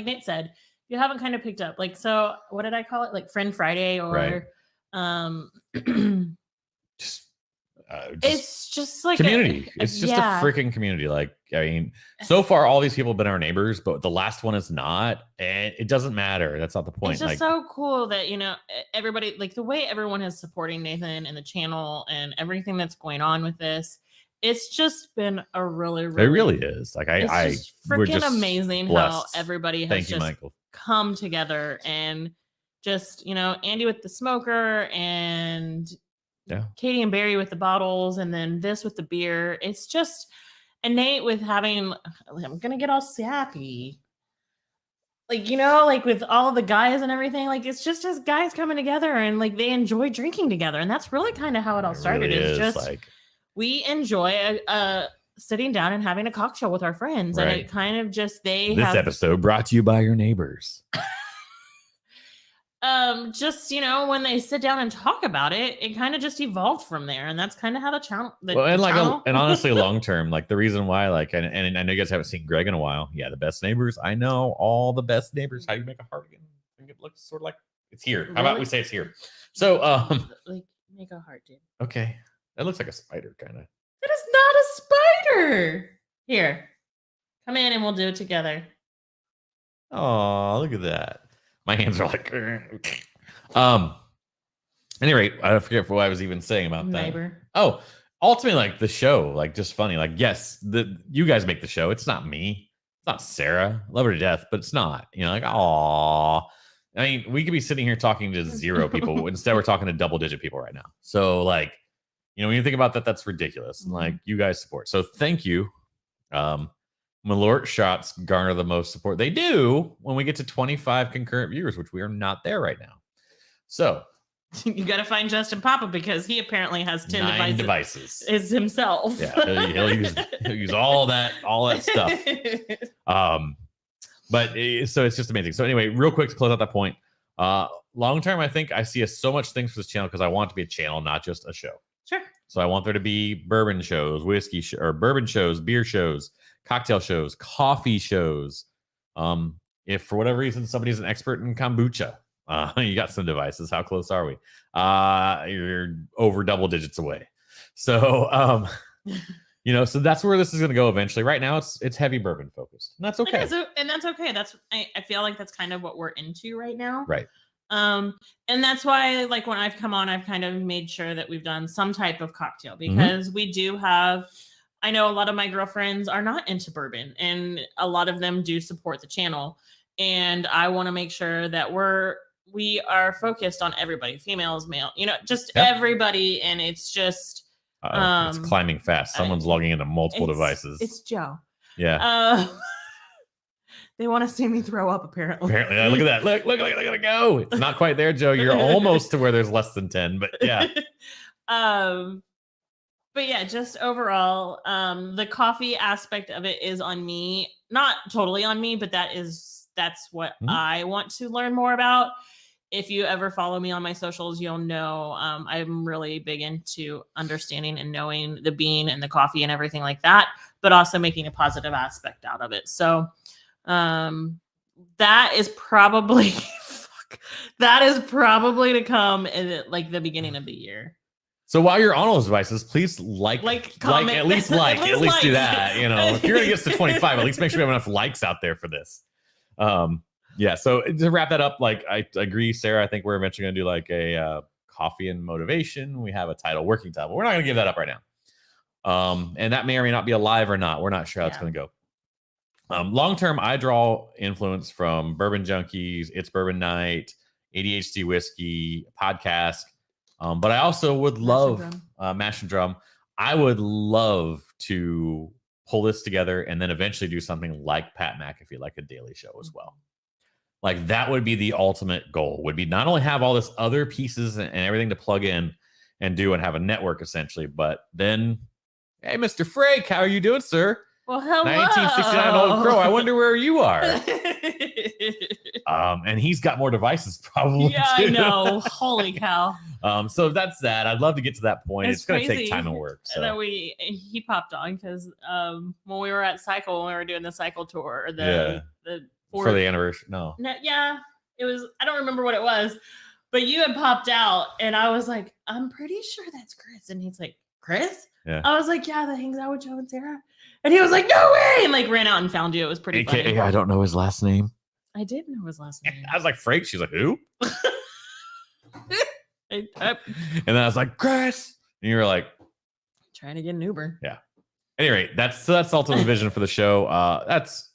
Nate said, you haven't kind of picked up like, so what did I call it? Like Friend Friday or right. Just It's just like community. It's just a freaking community. Like, I mean, so far all these people have been our neighbors, but the last one is not, and it doesn't matter. That's not the point. It's just so cool that everybody, like the way everyone is supporting Nathan and the channel and everything that's going on with this. It's just been a really, it really is. Like it's freaking amazing blessed. how everybody has come together and just Andy with the smoker and Katie and Barry with the bottles, and then this with the beer. It's just Nate with having. I'm gonna get all sappy. Like with all the guys and everything, like it's just as guys coming together and like they enjoy drinking together, and that's really kind of how it all started. It's just like we enjoy sitting down and having a cocktail with our friends, and it kind of just this episode brought to you by your neighbors. Just when they sit down and talk about it, it kind of just evolved from there, and that's kind of how the channel. And honestly, long term, like the reason why, like, and I know you guys haven't seen Greg in a while. Yeah, the best neighbors. I know all the best neighbors. How do you make a heart again? I think it looks sort of like it's here. Really? How about we say it's here? So, like make a heart, dude. Okay, that looks like a spider, kind of. That is not a spider. Here, come in and we'll do it together. Oh, look at that. My hands are like, any rate, I forget what I was even saying about that. Neighbor. Oh, ultimately, like the show, like just funny. Like, yes, you guys make the show. It's not me. It's not Sarah. Love her to death, but it's not. Like, aw. I mean, we could be sitting here talking to 0 people. Instead, we're talking to double-digit people right now. So, like, when you think about that, that's ridiculous. And like, you guys support. So, thank you. Malort shots garner the most support. They do when we get to 25 concurrent viewers, which we are not there right now. So you got to find Justin Papa because he apparently has 9 devices. Is himself. Yeah, he'll use all that stuff. But so it's just amazing. So anyway, real quick to close out that point. Long term, I think I see so much things for this channel because I want it to be a channel, not just a show. Sure. So I want there to be bourbon shows, or bourbon shows, beer shows, cocktail shows, coffee shows. If for whatever reason somebody's an expert in kombucha, you got some devices. How close are we? You're over double digits away. So, so that's where this is going to go eventually. Right now, it's heavy bourbon focused, and that's okay. And that's okay. I feel like that's kind of what we're into right now. Right. And that's why, like, when I've come on, I've kind of made sure that we've done some type of cocktail because we do have. I know a lot of my girlfriends are not into bourbon, and a lot of them do support the channel. And I want to make sure that we are focused on everybody, females, male, just everybody. And it's just it's climbing fast. Someone's logging into multiple devices. It's Joe. Yeah. They want to see me throw up. Apparently, look at that. Look at it go. It's not quite there, Joe. You're almost to where there's less than 10, but yeah. But yeah, just overall, the coffee aspect of it is on me. Not totally on me, but that's what I want to learn more about. If you ever follow me on my socials, you'll know I'm really big into understanding and knowing the bean and the coffee and everything like that, but also making a positive aspect out of it. So that is probably to come in like the beginning of the year. So while you're on those devices, please comment. At least do that. If you're gonna get us to 25, at least make sure we have enough likes out there for this. Yeah. So to wrap that up, like I agree, Sarah. I think we're eventually gonna do like a coffee and motivation. We have a title, working title. We're not gonna give that up right now. And that may or may not be alive or not. We're not sure how it's gonna go. Long term, I draw influence from Bourbon Junkies, It's Bourbon Night, ADHD Whiskey, podcast. But I also would love Mash and Drum. I would love to pull this together and then eventually do something like Pat McAfee, like a daily show as well. Like that would be the ultimate goal, would be not only have all this other pieces and everything to plug in and do and have a network essentially, but then, hey, Mr. Frake, how are you doing, sir? Well, hello. 1969 Old Crow. I wonder where you are. And he's got more devices probably. Yeah, too. I know. Holy cow. So that's that. I'd love to get to that point. It's going to take time and work. So he popped on because when we were at Cycle, when we were doing the Cycle tour, for the anniversary. No. Yeah, it was. I don't remember what it was, but you had popped out, and I was like, I'm pretty sure that's Chris, and he's like, Chris? Yeah. I was like, yeah, that hangs out with Joe and Sarah. And he was like, no way! And like ran out and found you. It was pretty funny. I don't know his last name. I did know his last name. I was like, Frank. She's like, who? I'm And then I was like, Chris. And you were like, trying to get an Uber. yeah. At any rate, that's ultimate vision for the show. That's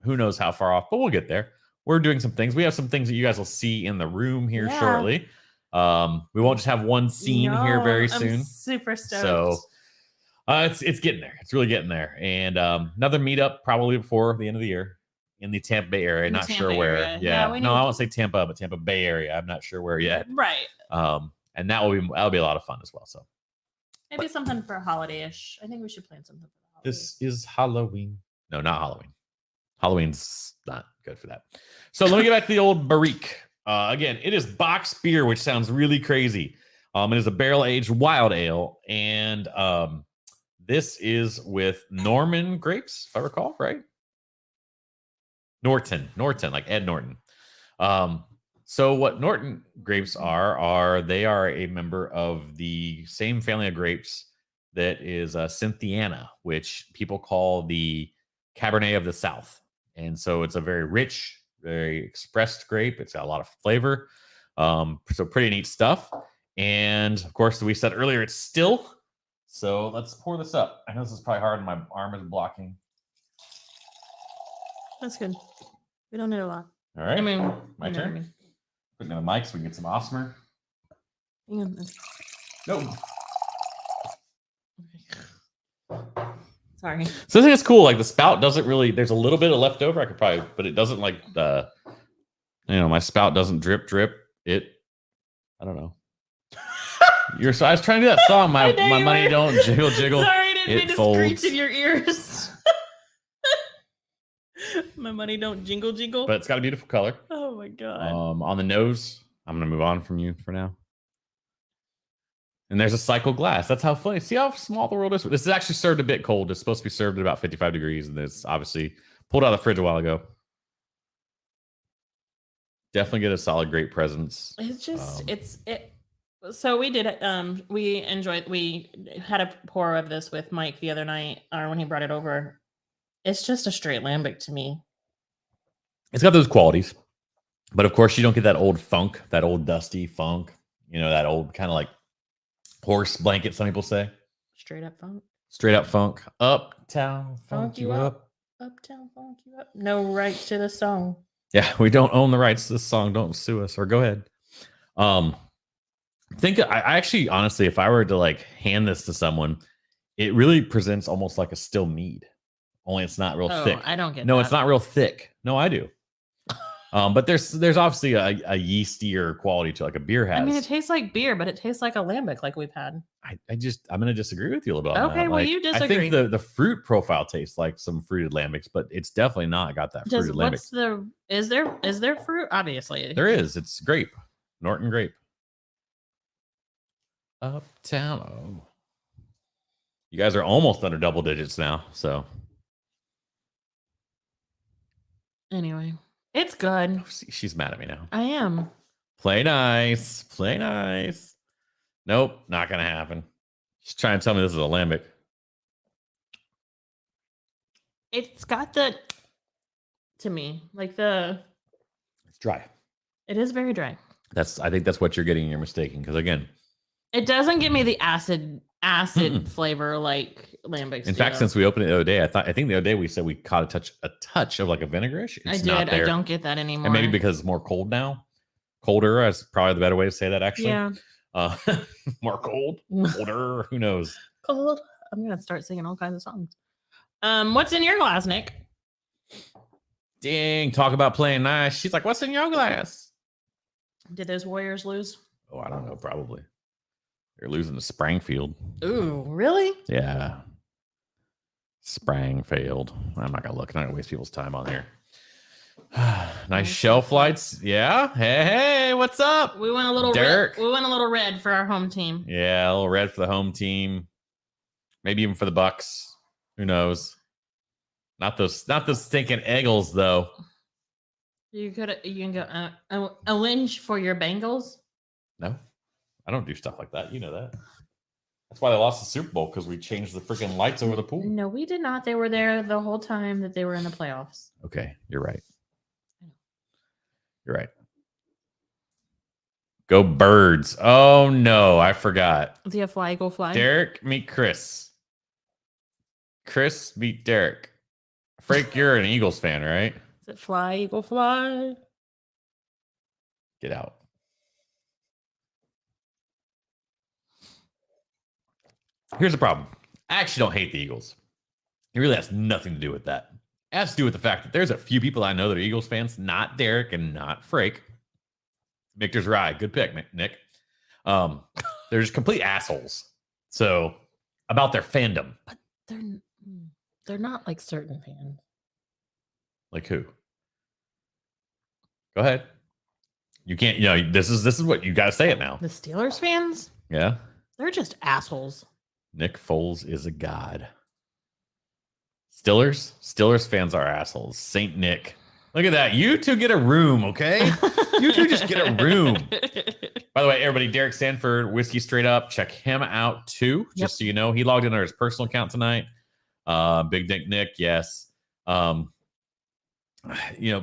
who knows how far off, but we'll get there. We're doing some things. We have some things that you guys will see in the room here shortly. We won't just have one scene here very soon. I'm super stoked. So it's getting there. It's really getting there. And another meetup probably before the end of the year in the Tampa Bay area. Not sure where. Yeah. No, I won't say Tampa, but Tampa Bay area. I'm not sure where yet. Right. And that'll be a lot of fun as well. So maybe something for a holiday-ish. I think we should plan something for the holidays. this is Halloween. No, not Halloween. Halloween's not good for that. So let me get back to the old Barrique. Again, it is boxed beer, which sounds really crazy. It is a barrel-aged wild ale, and this is with Norman grapes, if I recall, right? Norton, like Ed Norton. So what Norton grapes are they are a member of the same family of grapes that is Cynthiana, which people call the Cabernet of the South. And so it's a very rich, very expressed grape. It's got a lot of flavor. So pretty neat stuff. And of course, we said earlier, it's still. So let's pour this up. I know this is probably hard and my arm is blocking. That's good. We don't need a lot. All right. I mean, my turn. Putting in the mic so we can get some Osmer. No. Sorry. So I think it's cool. Like the spout doesn't really, there's a little bit of leftover. I could probably, but it doesn't like my spout doesn't drip. I don't know. I was trying to do that song. My money don't jiggle. Sorry, I didn't mean to screech in your ears. My money don't jingle. But it's got a beautiful color. Oh my god. On the nose, I'm gonna move on from you for now. And there's a cycle glass. That's how funny. See how small the world is? This is actually served a bit cold. It's supposed to be served at about 55 degrees. And it's obviously pulled out of the fridge a while ago. Definitely get a solid, great presence. It's just, So we did it. We had a pour of this with Mike the other night, or when he brought it over. It's just a straight lambic to me. It's got those qualities. But of course, you don't get that old funk, that old dusty funk. That old kind of like horse blanket, some people say. Straight up funk. Straight up funk. Uptown funk you up. Uptown funk you up. No rights to the song. Yeah, we don't own the rights to this song. Don't sue us, or go ahead. I actually, honestly, if I were to like hand this to someone, it really presents almost like a still mead. Only it's not real thick. I don't get No, that. it's not real thick. No, I do. But there's obviously a yeastier quality to it, like a beer has. I mean, it tastes like beer, but it tastes like a lambic like we've had. I'm gonna disagree with you a little bit on Okay, that. well, you disagree. I think the fruit profile tastes like some fruited lambics, but it's definitely not got that fruited lambic. Is there fruit? Obviously. There is. It's grape. Norton grape. Uptown. Oh. You guys are almost under double digits now, so. Anyway, it's good. She's mad at me now. I am. Play nice. Play nice. Nope, not gonna happen. She's trying to tell me this is a lambic. It's got to me, like it's dry. It is very dry. I think that's what you're getting. You're mistaken, because again, it doesn't give me the acid flavor like lambics. In fact, since we opened it the other day, I think the other day we said we caught a touch of like a vinegarish. I did. I don't get that anymore. And maybe because it's more cold now. Colder is probably the better way to say that, actually. Yeah. More colder. Who knows? Cold. I'm gonna start singing all kinds of songs. What's in your glass, Nick? Dang, talk about playing nice. She's like, what's in your glass? Did those Warriors lose? Oh, I don't know. Probably. They're losing to Sprangfield. Ooh, really? Yeah. Sprangfield. I'm not going to look. I'm not going to waste people's time on here. Nice shelf lights. Yeah. Hey, what's up? We went a little Dirk. red. We went a little red for our home team. Yeah, a little red for the home team. Maybe even for the Bucks. Who knows? Not those stinking Eagles, though. You can go a lynch for your Bengals. No, I don't do stuff like that. You know that. That's why they lost the Super Bowl, because we changed the freaking lights over the pool. No, we did not. They were there the whole time that they were in the playoffs. Okay, you're right. You're right. Go Birds. Oh, no, I forgot. Does he have fly, eagle, fly? Derek, meet Chris. Chris, meet Derek. Frank, you're an Eagles fan, right? Is it fly, eagle, fly? Get out. Here's the problem. I actually don't hate the Eagles. It really has nothing to do with that. It has to do with the fact that there's a few people I know that are Eagles fans, not Derek and not Frank. Victor's right. Good pick, Nick. They're just complete assholes. So, about their fandom. But they're not like certain fans. Like who? Go ahead. You can't, this is what you got to say it now. The Steelers fans? Yeah. They're just assholes. Nick Foles is a god. Steelers fans are assholes. Saint Nick. Look at that. You two get a room, okay? You two just get a room. By the way, everybody, Derek Sanford, Whiskey Straight Up. Check him out too. Just so you know, he logged in on his personal account tonight. Big Dick Nick, yes.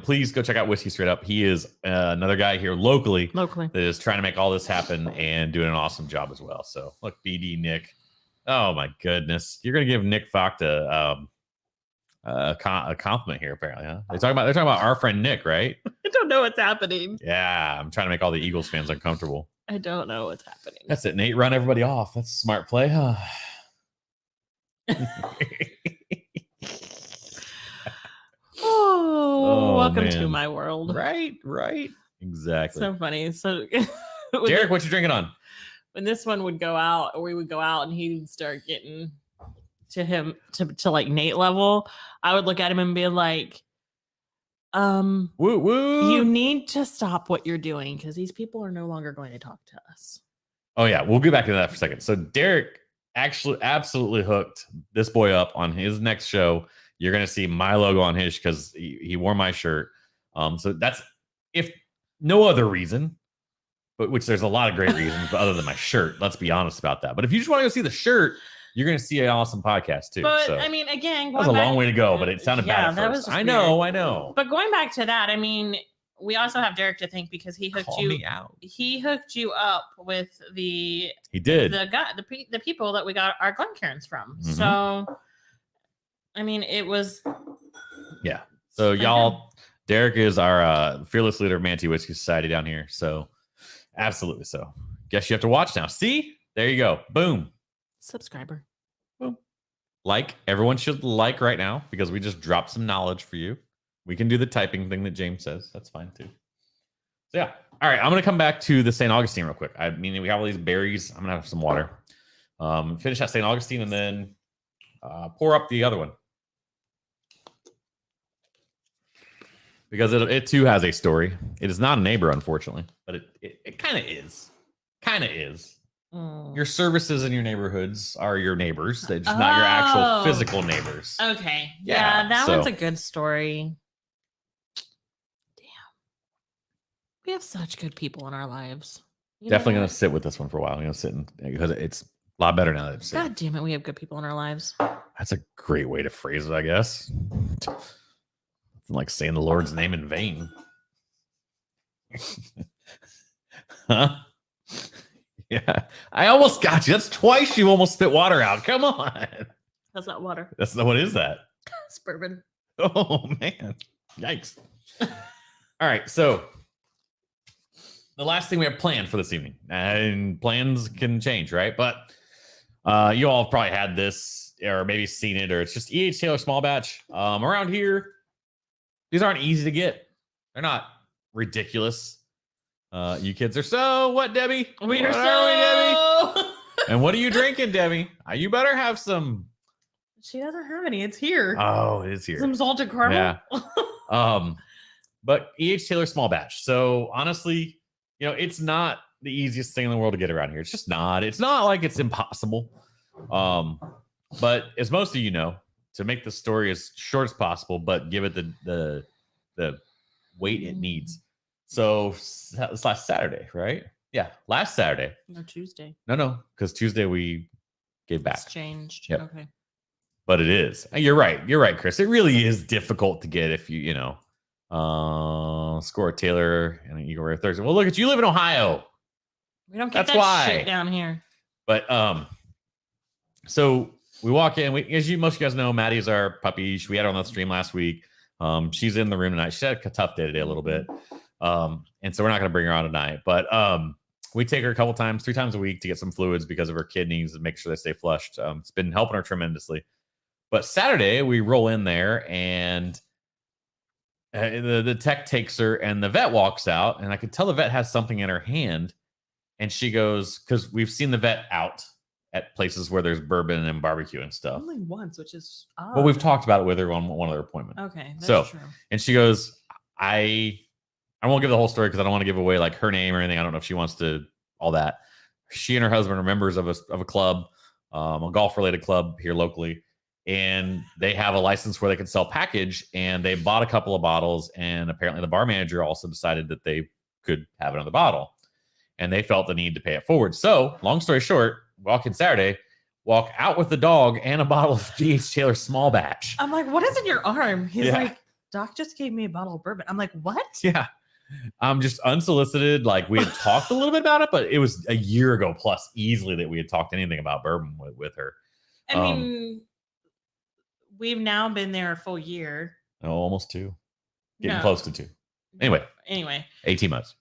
Please go check out Whiskey Straight Up. He is another guy here locally that is trying to make all this happen and doing an awesome job as well. So look, BD Nick. Oh my goodness, you're gonna give Nick Focht a compliment here, apparently, huh? They're talking about our friend Nick, right? I don't know what's happening. Yeah, I'm trying to make all the Eagles fans uncomfortable. I don't know what's happening. That's it, Nate. Run everybody off. That's a smart play, huh? Welcome to my world. Right. Exactly. So funny. So, Derek, what you drinking on? When this one would go out, or we would go out, and he'd start getting to him to like Nate level, I would look at him and be like, woo woo, you need to stop what you're doing, because these people are no longer going to talk to us. Oh yeah, we'll get back to that for a second. So Derek actually absolutely hooked this boy up on his next show. You're gonna see my logo on his because he wore my shirt. So that's, if no other reason, but which there's a lot of great reasons, but other than my shirt, let's be honest about that. But if you just want to go see the shirt, you're going to see an awesome podcast too. But so, I mean, again, that was a long way to go, but it sounded bad at first. I know. But going back to that, I mean, we also have Derek to thank because he hooked me out. He hooked you up with the people that we got our Glencairns from. Mm-hmm. So, I mean, it was. Yeah. So y'all, Derek is our fearless leader of Manatee Whiskey Society down here. So absolutely. So guess you have to watch now. See, there you go. Boom. Subscriber. Boom. Like, everyone should like right now because we just dropped some knowledge for you. We can do the typing thing that James says. That's fine too. So yeah. All right. I'm going to come back to the St. Augustine real quick. I mean, we have all these berries. I'm going to have some water. Finish that St. Augustine and then pour up the other one. Because it too has a story. It is not a neighbor, unfortunately, but it kind of is. Kind of is. Your services in your neighborhoods are your neighbors. They're just not your actual physical neighbors. Okay. Yeah, that one's a good story. Damn. We have such good people in our lives. Definitely going to sit with this one for a while. I'm going to sit because it's a lot better now that it's God damn it, we have good people in our lives. That's a great way to phrase it, I guess. Like saying the Lord's name in vain. Huh? Yeah. I almost got you. That's twice you almost spit water out. Come on. That's not water. That's not, what is that? It's bourbon. Oh, man. Yikes. All right. So the last thing we have planned for this evening, and plans can change, right? But you all have probably had this or maybe seen it, or it's just E.H. Taylor small batch. Around here, these aren't easy to get. They're not ridiculous. You kids are so what, Debbie? We are so. Debbie? And what are you drinking, Debbie? You better have some. She doesn't have any. It's here. Oh, it is here. Some salted caramel. Yeah. But E.H. Taylor small batch. So honestly, it's not the easiest thing in the world to get around here. It's just not. It's not like it's impossible. But as most of you know, to make the story as short as possible, but give it the weight it needs. So it's last Saturday, right? Yeah, last Saturday. No, Tuesday. No, because Tuesday we gave back. It's changed. Yep. Okay. But it is. You're right, Chris. It really is difficult to get if you score a Taylor and an Eagle Rare Thursday. Well, look at you live in Ohio. We don't get That's why. shit down here. But so we walk in. As most of you guys know, Maddie is our puppy. We had her on the stream last week. She's in the room tonight. She had a tough day today a little bit. And so we're not going to bring her on tonight. But we take her 3 times a week to get some fluids because of her kidneys and make sure they stay flushed. It's been helping her tremendously. But Saturday, we roll in there and the tech takes her and the vet walks out. And I could tell the vet has something in her hand. And she goes, because we've seen the vet out at places where there's bourbon and barbecue and stuff. Only once, which is odd. Well, we've talked about it with her on one other appointment. Okay, that's true. And she goes, I won't give the whole story because I don't want to give away like her name or anything. I don't know if she wants to, all that. She and her husband are members of a club, a golf related club here locally. And they have a license where they can sell package, and they bought a couple of bottles. And apparently the bar manager also decided that they could have another bottle, and they felt the need to pay it forward. So long story short, walk in Saturday, walk out with the dog and a bottle of G.H. Taylor small batch. I'm like, what is in your arm? He's like, Doc just gave me a bottle of bourbon. I'm like, what? Yeah. Just unsolicited. Like we had talked a little bit about it, but it was a year ago plus easily that we had talked anything about bourbon with her. I mean, we've now been there a full year. Oh, almost 2. Getting close to 2. Anyway. 18 months.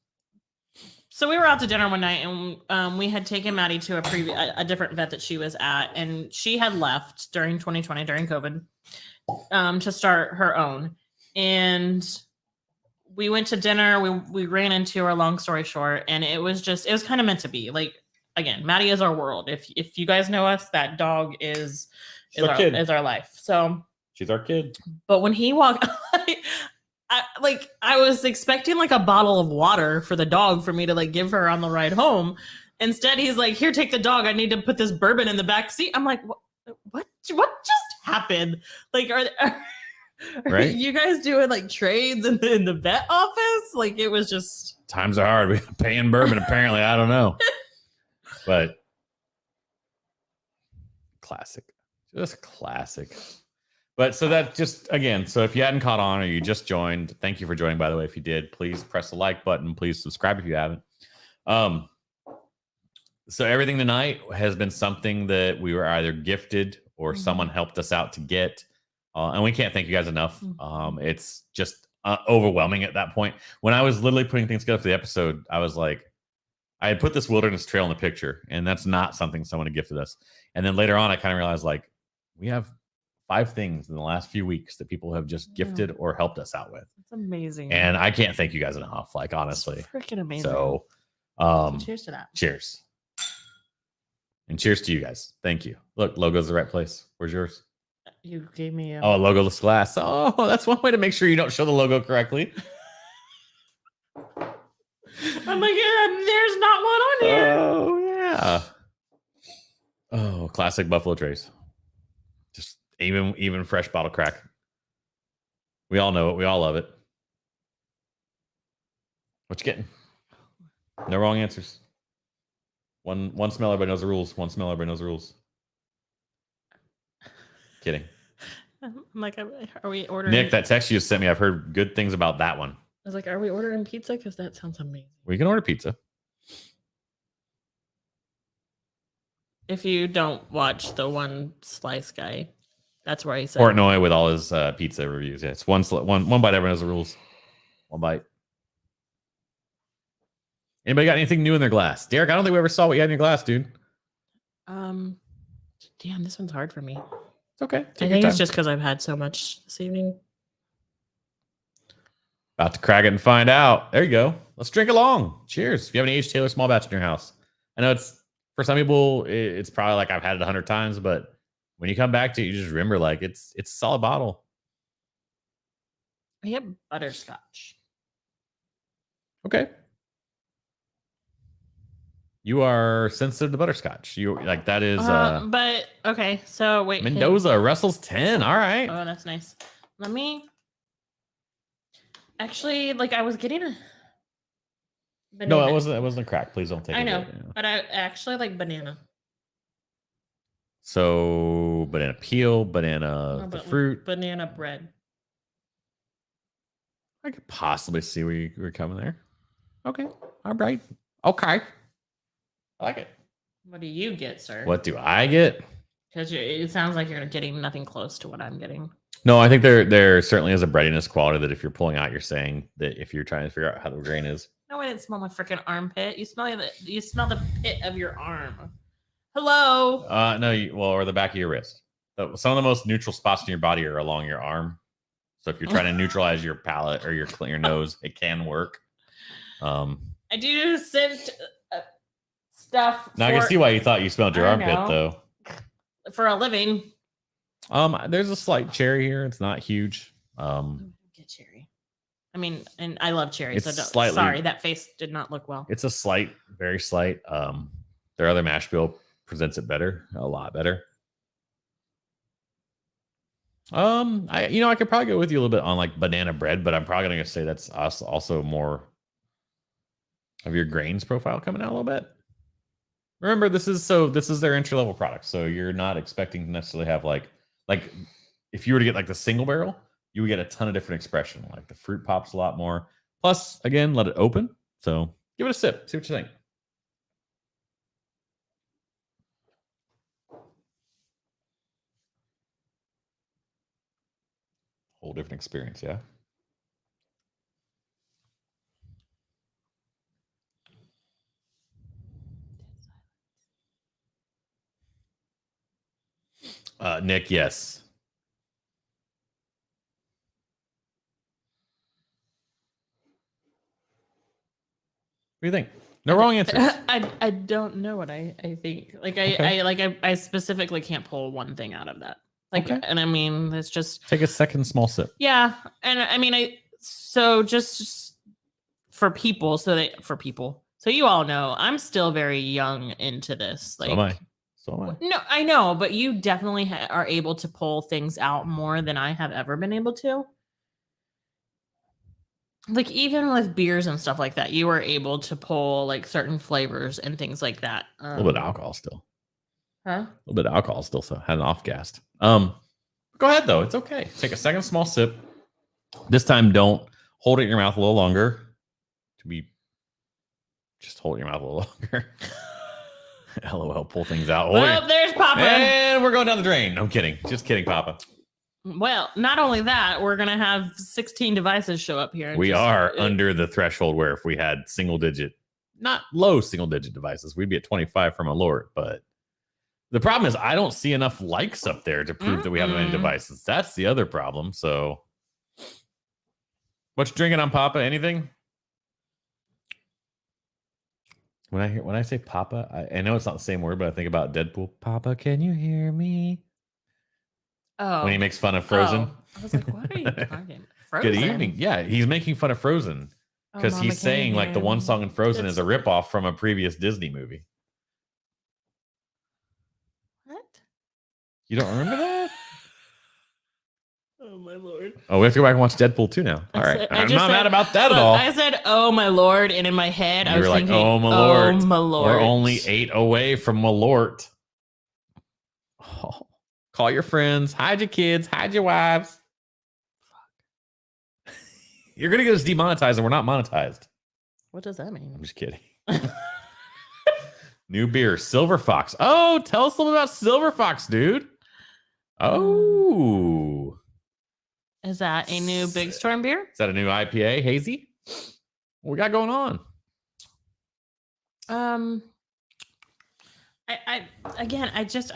So we were out to dinner one night, and we had taken Maddie to a different vet that she was at, and she had left during 2020, during COVID, to start her own. And we went to dinner. We ran into her, long story short, and it was kind of meant to be. Like, again, Maddie is our world. If you guys know us, that dog is our life. So she's our kid. But when he walked, I was expecting like a bottle of water for the dog for me to like give her on the ride home. Instead, he's like, "Here, take the dog. I need to put this bourbon in the back seat." I'm like, "What just happened? Like, are right? you guys doing like trades in the vet office? Like, it was just times are hard. We're paying bourbon. Apparently, I don't know, but classic, just classic." But so that just, again, so if you hadn't caught on or you just joined, thank you for joining, by the way. If you did, please press the like button. Please subscribe if you haven't. So everything tonight has been something that we were either gifted or someone helped us out to get. And we can't thank you guys enough. It's just overwhelming at that point. When I was literally putting things together for the episode, I was like, I had put this wilderness trail in the picture, and that's not something someone had gifted us. And then later on, I kind of realized, like, we have 5 things in the last few weeks that people have just gifted or helped us out with. It's amazing. And I can't thank you guys enough, like, honestly. It's freaking amazing. So, cheers to that. Cheers. And cheers to you guys. Thank you. Look, logo's the right place. Where's yours? You gave me a logoless glass. Oh, that's one way to make sure you don't show the logo correctly. I'm like, there's not one on here. Oh, yeah. Oh, classic Buffalo Trace. Just even fresh bottle crack. We all know it. We all love it. What you getting? No wrong answers. One smell, everybody knows the rules. One smell, everybody knows the rules. Kidding. I'm like, are we ordering? Nick, that text you just sent me, I've heard good things about that one. I was like, are we ordering pizza? Because that sounds amazing. We can order pizza. If you don't watch the one slice guy, that's where he said Portnoy with all his pizza reviews. Yeah, it's one bite. Everyone knows the rules. One bite. Anybody got anything new in their glass? Derek, I don't think we ever saw what you had in your glass, dude. Damn, this one's hard for me. It's okay. I think it's just because I've had so much this evening. About to crack it and find out. There you go. Let's drink along. Cheers. If you have any H. Taylor small batch in your house. I know it's, for some people, it's probably like I've had it 100 times, but when you come back to it, you just remember, like, it's a solid bottle. I get butterscotch. Okay. You are sensitive to butterscotch. You like that is but okay, so wait. Mendoza, Russell's 10. All right. Oh, that's nice. Let me actually, like, I was getting a banana. No, it wasn't a crack. Please don't take it. I know, but I actually like banana. So banana peel, banana No, the but fruit. banana bread. I could possibly see where you were coming there. Okay. All right. Okay. I like it. What do you get, sir? What do I get? Because it sounds like you're getting nothing close to what I'm getting. No, I think there certainly is a breadiness quality that if you're pulling out, you're saying that if you're trying to figure out how the grain is. No, I didn't smell my freaking armpit. You smell the pit of your arm. Hello. No, or the back of your wrist. Some of the most neutral spots in your body are along your arm. So if you're trying to neutralize your palate or your nose, it can work. I do scent stuff. Now I can see why you thought you smelled your armpit, though. For a living. There's a slight cherry here. It's not huge. Get cherry. I mean, and I love cherry. It's So slightly, sorry, that face did not look well. It's a slight, very slight. Their other mash bill presents it better, a lot better. I could probably go with you a little bit on like banana bread, but I'm probably gonna say that's also more of your grains profile coming out a little bit. Remember, this is their entry level product, so you're not expecting to necessarily have like if you were to get like the single barrel, you would get a ton of different expression. Like the fruit pops a lot more. Plus, again, let it open. So give it a sip. See what you think. Whole different experience, yeah. Nick, yes. What do you think? No wrong answers. I don't know what I think. Like I specifically can't pull one thing out of that. Like, okay. And I mean, it's just take a second small sip. Yeah, and I mean, so just for people, so you all know, I'm still very young into this. Like, So am I. No, I know, but you definitely are able to pull things out more than I have ever been able to. Like even with beers and stuff like that, you were able to pull like certain flavors and things like that. A little bit of alcohol still. Huh? A little bit of alcohol still, so had an off cast. Go ahead though. It's okay. Take a second small sip. This time, don't hold it in your mouth a little longer. Just hold it in your mouth a little longer. LOL, pull things out. Well, there's Papa. And we're going down the drain. No, I'm kidding. Just kidding, Papa. Well, not only that, we're going to have 16 devices show up here. We are under the threshold where if we had not low single digit devices, we'd be at 25 from a Lord. But the problem is I don't see enough likes up there to prove that we have many devices. That's the other problem. So what you drinking on, Papa? Anything? When I say Papa, I know it's not the same word, but I think about Deadpool. Papa, can you hear me? Oh. When he makes fun of Frozen. Oh. I was like, what are you talking? Frozen? Good evening. Yeah, he's making fun of Frozen because he's saying like the one song in Frozen is a ripoff from a previous Disney movie. What? You don't remember that? Oh my Lord. Oh, we have to go back and watch Deadpool 2 now. All right. I'm not mad about that at all. I said, oh my Lord. And in my head, I was like, thinking, oh my Lord. Oh my Lord. We're only 8 away from Malort. Oh, call your friends. Hide your kids. Hide your wives. Fuck. You're going to get us demonetized and we're not monetized. What does that mean? I'm just kidding. New beer, Silver Fox. Oh, tell us a little about Silver Fox, dude. Oh. Is that a new Big Storm beer? Is that a new IPA, hazy? What we got going on? I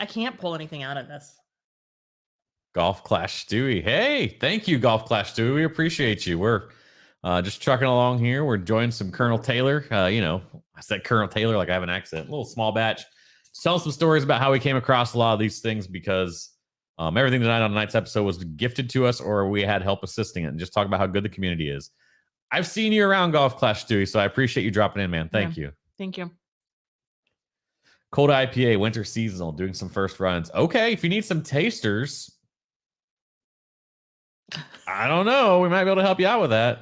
can't pull anything out of this. Golf Clash Stewie. Hey, thank you, Golf Clash Stewie. We appreciate you. We're just trucking along here. We're enjoying some Colonel Taylor. I said Colonel Taylor like I have an accent. A little small batch. Just tell some stories about how we came across a lot of these things because everything tonight on tonight's episode was gifted to us or we had help assisting it, and just talk about how good the community is. I've seen you around Golf Clash Stewie, so I appreciate you dropping in, man. Thank you. Thank you. Cold IPA, winter seasonal, doing some first runs. Okay, if you need some tasters, I don't know. We might be able to help you out with that.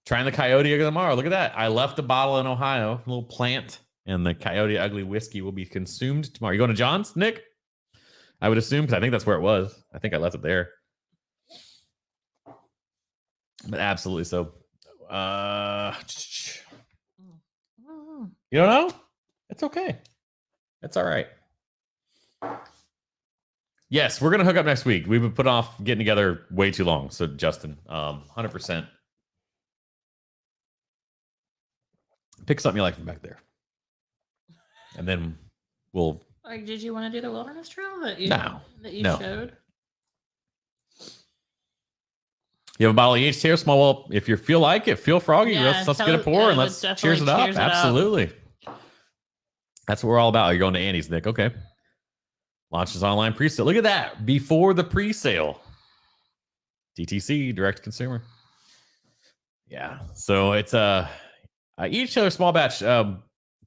Trying the Coyote tomorrow. Look at that. I left a bottle in Ohio, a little plant, and the Coyote Ugly whiskey will be consumed tomorrow. You going to John's, Nick? I would assume, because I think that's where it was. I think I left it there. But absolutely so. You don't know? It's okay. It's all right. Yes, we're gonna hook up next week. We've been put off getting together way too long. So Justin, 100%. Pick something you like from back there, and then we'll. Like, did you want to do the wilderness trail that you No. showed? You have a bottle of each here, small. Well, if you feel like it, feel froggy. Yeah, let's get a pour and let's cheers it up. Absolutely. That's what we're all about. You're going to Andy's, Nick. Okay. Launches online pre-sale. Look at that. Before the pre-sale. DTC, direct to consumer. Yeah. So it's each other small batch.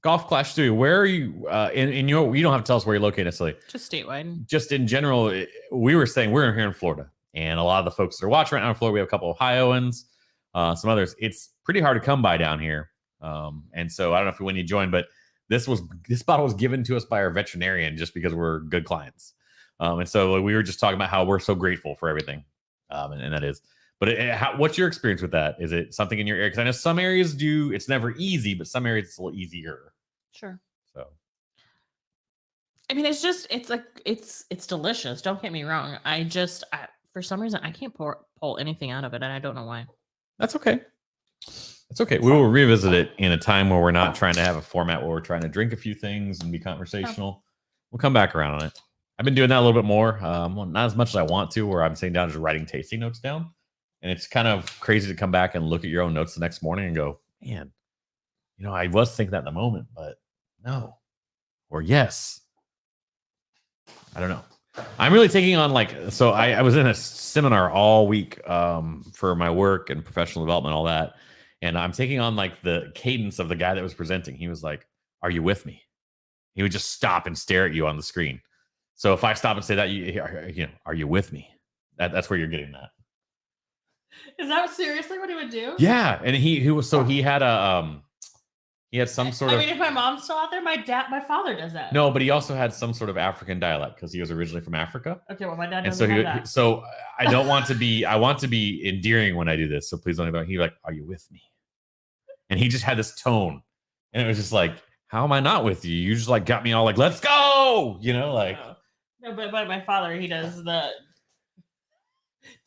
Golf Clash Studio. Where are you in your, you don't have to tell us where you're located necessarily. Just statewide. Just in general, we were saying we're here in Florida. And a lot of the folks that are watching right now in Florida, we have a couple of Ohioans, some others. It's pretty hard to come by down here. And so I don't know if when you joined, but this bottle was given to us by our veterinarian just because we're good clients. And so we were just talking about how we're so grateful for everything. And that is. But what's your experience with that? Is it something in your area? Because I know some areas do. It's never easy, but some areas it's a little easier. Sure. So. I mean, it's delicious. Don't get me wrong. For some reason, I can't pull anything out of it, and I don't know why. That's okay. That's okay. We will revisit it in a time where we're not trying to have a format where we're trying to drink a few things and be conversational. We'll come back around on it. I've been doing that a little bit more. Not as much as I want to, where I'm sitting down just writing tasting notes down. And it's kind of crazy to come back and look at your own notes the next morning and go, man, I was thinking that in the moment, but no. Or yes. I don't know. I'm really taking on so I was in a seminar all week for my work and professional development, all that. And I'm taking on the cadence of the guy that was presenting. He was like, are you with me? He would just stop and stare at you on the screen. So if I stop and say that, are you with me? That's where you're getting that. Is that seriously what he would do? Yeah. And he had some sort of. I mean, if my mom's still out there, my father does that. No, but he also had some sort of African dialect because he was originally from Africa. Okay, well, my dad doesn't and so have that. So I don't want to be. I want to be endearing when I do this. So please don't even. He are you with me? And he just had this tone, and it was just like, how am I not with you? You just got me all let's go. No, but my father, he does the.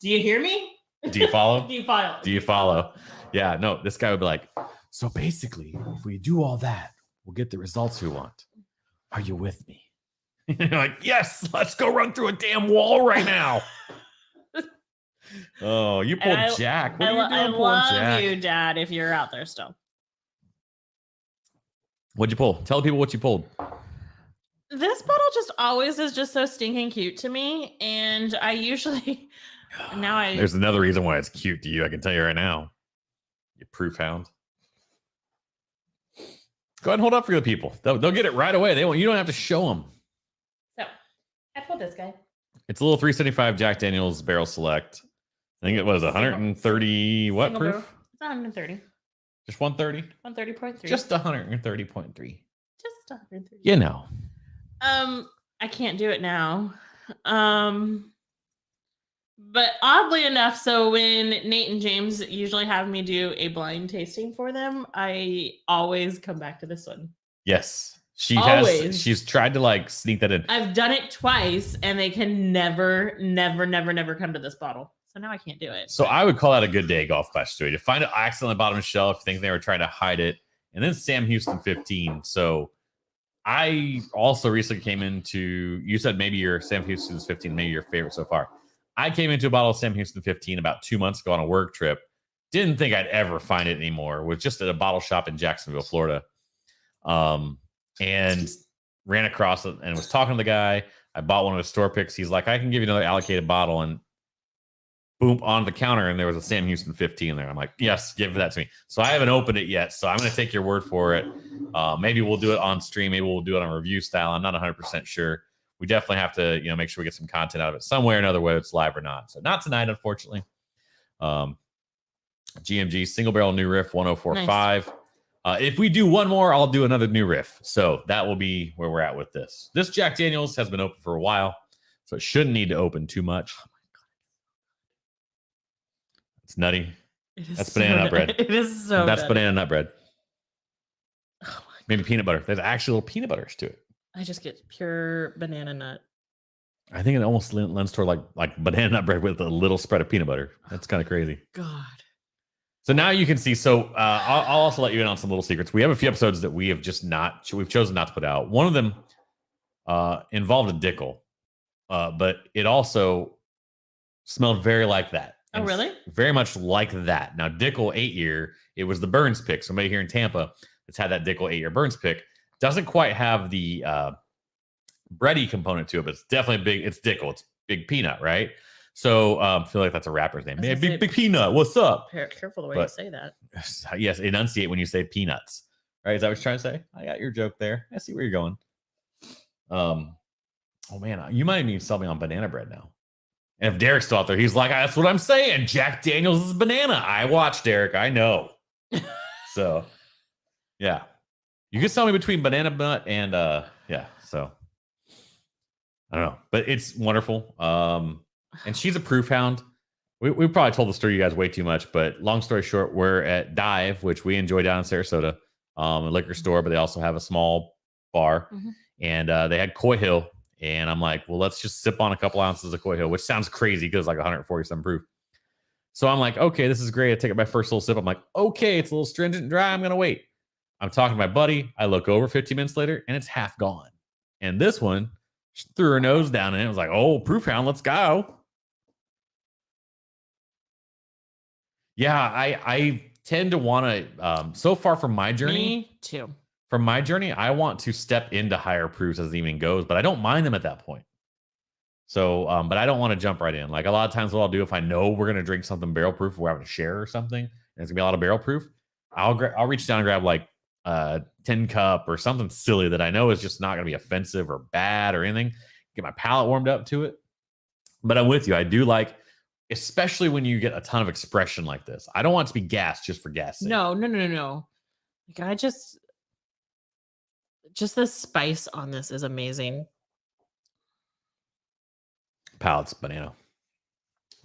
Do you hear me? Do you follow? Do you follow? Yeah. No, this guy would be like. So basically, if we do all that, we'll get the results we want. Are you with me? You're like, yes, let's go run through a damn wall right now. Oh, you pulled Jack. What are you doing pulling Jack? I love you, Dad, if you're out there still. What'd you pull? Tell people what you pulled. This bottle just always is just so stinking cute to me. And I usually, There's another reason why it's cute to you. I can tell you right now. You proof hound. Go ahead and hold up for the people. They'll get it right away. You don't have to show them. So, I pulled this guy. It's a little 375 Jack Daniel's Barrel Select. I think it was 130 what Single proof? barrel. It's 130. Just 130? 130.3. Just 130.3. Just 130. I can't do it now. But oddly enough, so when Nate and James usually have me do a blind tasting for them, I always come back to this one. Yes. She's tried to sneak that in. I've done it twice and they can never come to this bottle. So now I can't do it. So I would call that a good day Golf Clash Studio. To find an accident on the bottom of the shelf, think they were trying to hide it. And then Sam Houston 15. So I also recently came into, you said maybe your Sam Houston's 15, maybe your favorite so far. I came into a bottle of Sam Houston 15 about 2 months ago on a work trip. Didn't think I'd ever find it anymore. Was just at a bottle shop in Jacksonville, Florida. And ran across it and was talking to the guy. I bought one of his store picks. He's like, I can give you another allocated bottle. And boom, on the counter. And there was a Sam Houston 15 there. I'm like, yes, give that to me. So I haven't opened it yet. So I'm going to take your word for it. Maybe we'll do it on stream. Maybe we'll do it on review style. I'm not 100% sure. We definitely have to, make sure we get some content out of it some way or another, whether it's live or not. So not tonight, unfortunately. GMG single barrel new riff 1045. Nice. If we do one more, I'll do another new riff. So that will be where we're at with this. This Jack Daniel's has been open for a while. So it shouldn't need to open too much. Oh my God. It's nutty. It is That's so banana nut bread. It is so That's nutty. banana nut bread. Oh my Maybe peanut butter. There's actually little peanut butters to it. I just get pure banana nut. I think it almost lends toward like banana nut bread with a little spread of peanut butter. That's kind of crazy. God. So now you can see. So I'll also let you in on some little secrets. We have a few episodes that we've chosen not to put out. One of them involved a Dickel, but it also smelled very like that. Oh, really? Very much like that. Now, Dickel 8-year, it was the Burns pick. Somebody here in Tampa that's had that Dickel 8-year Burns pick doesn't quite have the bready component to it, but it's definitely big. It's Dickel. It's Big Peanut, right? So I feel like that's a rapper's name. Hey, Big Peanut, what's up? Careful the way you say that. Yes, enunciate when you say peanuts. Right? Is that what you're trying to say? I got your joke there. I see where you're going. Oh man, you might even sell me on banana bread now. And if Derek's still out there, he's like, that's what I'm saying. Jack Daniels is banana. I watched Derek. I know. So yeah. You can sell me between banana nut and yeah. So I don't know. But it's wonderful. And she's a proof hound. We probably told the story you guys way too much, but long story short, we're at Dive, which we enjoy down in Sarasota, a liquor store, but they also have a small bar. Mm-hmm. And they had Coy Hill. And I'm like, well, let's just sip on a couple ounces of Coy Hill, which sounds crazy because it's like 147 proof. So I'm like, okay, this is great. I take my first little sip. I'm like, okay, it's a little stringent and dry. I'm going to wait. I'm talking to my buddy. I look over 15 minutes later and it's half gone. And this one, she threw her nose down and it was like, oh, proof hound, let's go. Yeah, I tend to want to, so far from my journey. Me too. From my journey, I want to step into higher proofs as the evening goes, but I don't mind them at that point. So, but I don't want to jump right in. Like a lot of times what I'll do if I know we're going to drink something barrel proof, we're having to share or something, and it's going to be a lot of barrel proof, I'll reach down and grab like a 10 cup or something silly that I know is just not going to be offensive or bad or anything. Get my palate warmed up to it. But I'm with you. I do like, especially when you get a ton of expression like this. I don't want it to be gas just for gas sake. No. Like I just the spice on this is amazing. Palate's banana.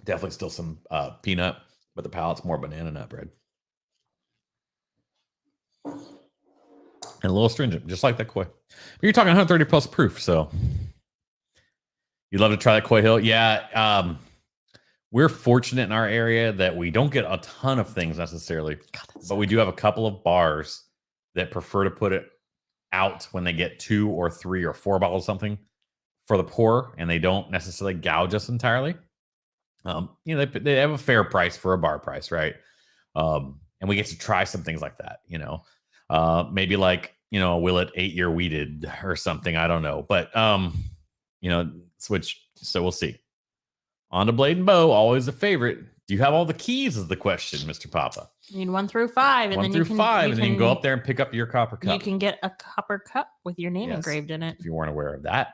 Definitely still some peanut, but the palate's more banana nut bread. And a little stringent, just like that Coy. But you're talking 130 plus proof, so you'd love to try that Coy Hill. Yeah, we're fortunate in our area that we don't get a ton of things necessarily, but we do have a couple of bars that prefer to put it out when they get 2 or 3 or 4 bottles of something for the poor, and they don't necessarily gouge us entirely. You know, they have a fair price for a bar price, right? And we get to try some things like that, you know. Maybe like, you know, a Willet 8-year weeded or something. I don't know. But you know, switch. So we'll see. On to Blade and Bow, always a favorite. Do you have all the keys is the question, Mr. Papa. You need 1 through 5. And 1 through 5, and then you can go up there and pick up your copper cup. You can get a copper cup with your name engraved in it. If you weren't aware of that.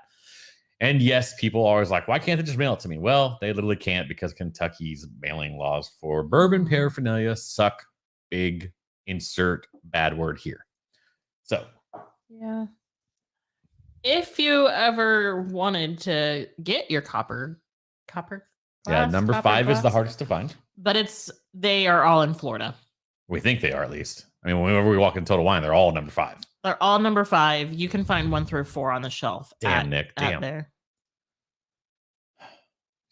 And yes, people are always like, why can't they just mail it to me? Well, they literally can't because Kentucky's mailing laws for bourbon paraphernalia suck. Big insert bad word here. So, yeah. If you ever wanted to get your copper glass, yeah, number 5 is the hardest to find. But they are all in Florida. We think they are, at least. I mean, whenever we walk in Total Wine, they're all number 5. They're all number 5. You can find 1 through 4 on the shelf. Damn, Nick. Damn. There.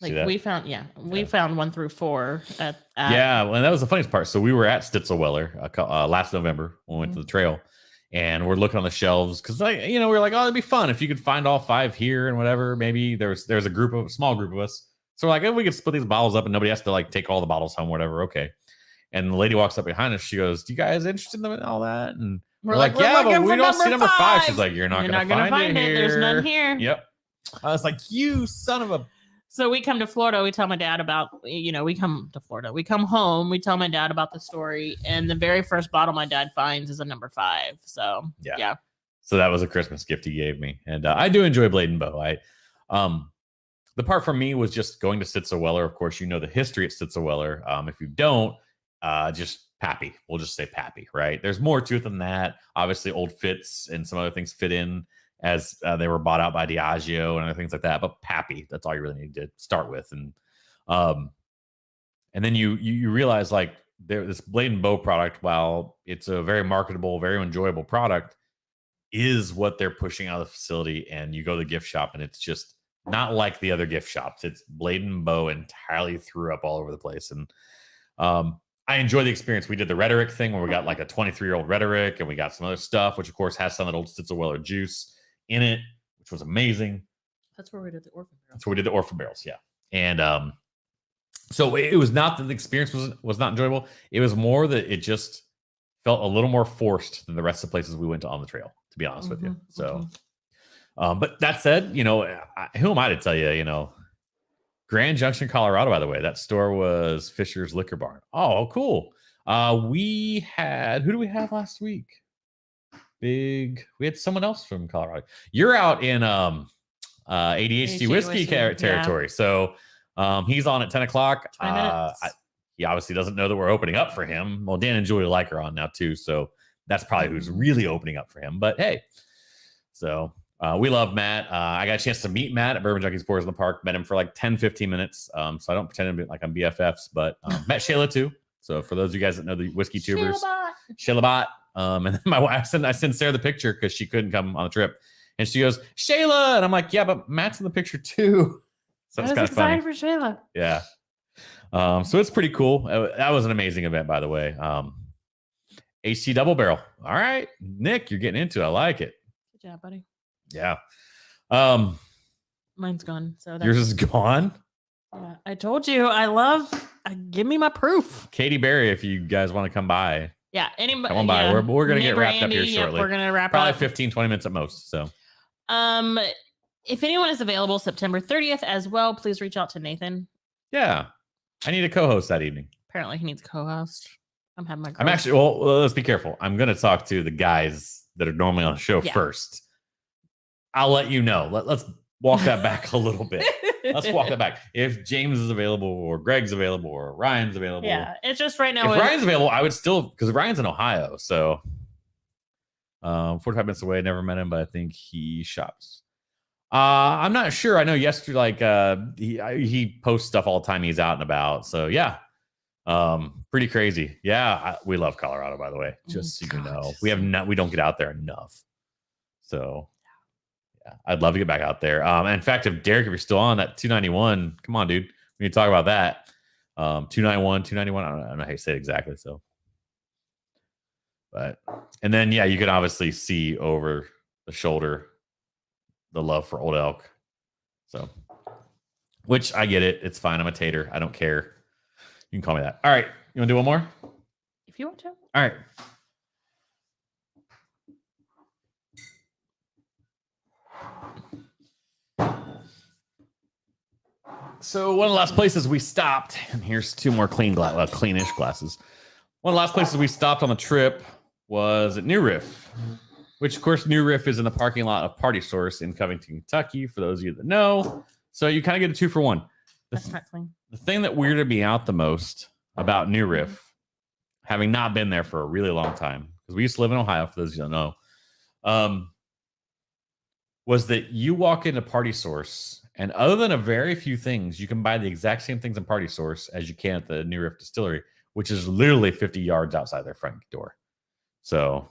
Like we found 1 through 4 at yeah, well, and that was the funniest part. So we were at Stitzelweller last November when we went to the trail, and we're looking on the shelves because, you know, we were like, oh, it'd be fun if you could find all 5 here and whatever. Maybe there's a small group of us. So we're like, we could split these bottles up and nobody has to like take all the bottles home, whatever. Okay. And the lady walks up behind us. She goes, "Do you guys interested in all that?" And we're like, yeah, but we don't see number 5. She's like, you're not going to find it here. There's none here. Yep. I was like, you son of a. So we come to Florida. We tell my dad about, we come to Florida. We come home. We tell my dad about the story. And the very first bottle my dad finds is a number 5. So, yeah. So that was a Christmas gift he gave me. And I do enjoy Blade and Bow. The part for me was just going to Stitzelweller. Of course, you know the history at Stitzelweller. If you don't, just Pappy. We'll just say Pappy, right? There's more to it than that. Obviously, Old Fitz and some other things fit in as they were bought out by Diageo and other things like that. But Pappy, that's all you really need to start with. And then you realize like this Blade and Bow product, while it's a very marketable, very enjoyable product, is what they're pushing out of the facility. And you go to the gift shop and it's just not like the other gift shops. It's Blade and Bow entirely threw up all over the place. And I enjoy the experience. We did the rhetoric thing where we got like a 23-year-old rhetoric and we got some other stuff, which of course has some of that old Stitzelweller juice in it, which was amazing. That's where we did the orphan barrels. That's where we did the orphan barrels, yeah. And so it was not that the experience was not enjoyable. It was more that it just felt a little more forced than the rest of the places we went to on the trail, to be honest with you. So, but that said, you know, who am I to tell you, you know, Grand Junction, Colorado, by the way, that store was Fisher's Liquor Barn. Oh, cool. We had, who do we have last week? We had someone else from Colorado. You're out in ADHD whiskey territory. Yeah. So he's on at 10 o'clock. He obviously doesn't know that we're opening up for him. Well, Dan and Julie like are on now too. So that's probably who's really opening up for him. But hey, so we love Matt. I got a chance to meet Matt at Bourbon Junkies Pours in the Park. Met him for like 10, 15 minutes. So I don't pretend to be like I'm BFFs, but met Shayla too. So for those of you guys that know the whiskey tubers, Shayla. And then my wife, I sent Sarah the picture because she couldn't come on the trip. And she goes, Shayla. And I'm like, yeah, but Matt's in the picture too. So it's kind of funny. For Shayla. Yeah. So it's pretty cool. That was an amazing event, by the way. HT double barrel. All right, Nick, you're getting into it. I like it. Good job, buddy. Yeah. Mine's gone. So yours is gone. Yeah, I told you. Give me my proof. Katie Berry, if you guys want to come by. Yeah, anybody. Come on by. Yeah. We're gonna get wrapped up here shortly. We're gonna wrap probably up. 15, 20 minutes at most. So. If anyone is available September 30th as well, please reach out to Nathan. Yeah. I need a co-host that evening. Apparently he needs a co-host. I'm having my girl. I'm actually, well, let's be careful. I'm going to talk to the guys that are normally on the show first. I'll let you know. Let's walk that back a little bit. Let's walk that back. If James is available or Greg's available or Ryan's available. Yeah, it's just right now. If Ryan's available, I would still, because Ryan's in Ohio. So 45 minutes away. Never met him, but I think he shops. I'm not sure. I know yesterday, like he posts stuff all the time. He's out and about. So yeah, pretty crazy. Yeah, we love Colorado, by the way. Just so you know, we don't get out there enough. So yeah, I'd love to get back out there. In fact, if Derek, if you're still on that 291, come on, dude, we need to talk about that. 291. I don't know how you say it exactly. So, but and then yeah, you can obviously see over the shoulder the love for Old Elk. So, which I get it. It's fine. I'm a tater. I don't care. You can call me that. All right. You want to do one more? If you want to. All right. So one of the last places we stopped, and here's two more cleanish glasses. One of the last places we stopped on the trip was at New Riff. Which, of course, New Riff is in the parking lot of Party Source in Covington, Kentucky, for those of you that know. So you kind of get a 2-for-1. The thing that weirded me out the most about New Riff, having not been there for a really long time, because we used to live in Ohio, for those of you who don't know, was that you walk into Party Source, and other than a very few things, you can buy the exact same things in Party Source as you can at the New Riff Distillery, which is literally 50 yards outside their front door. So...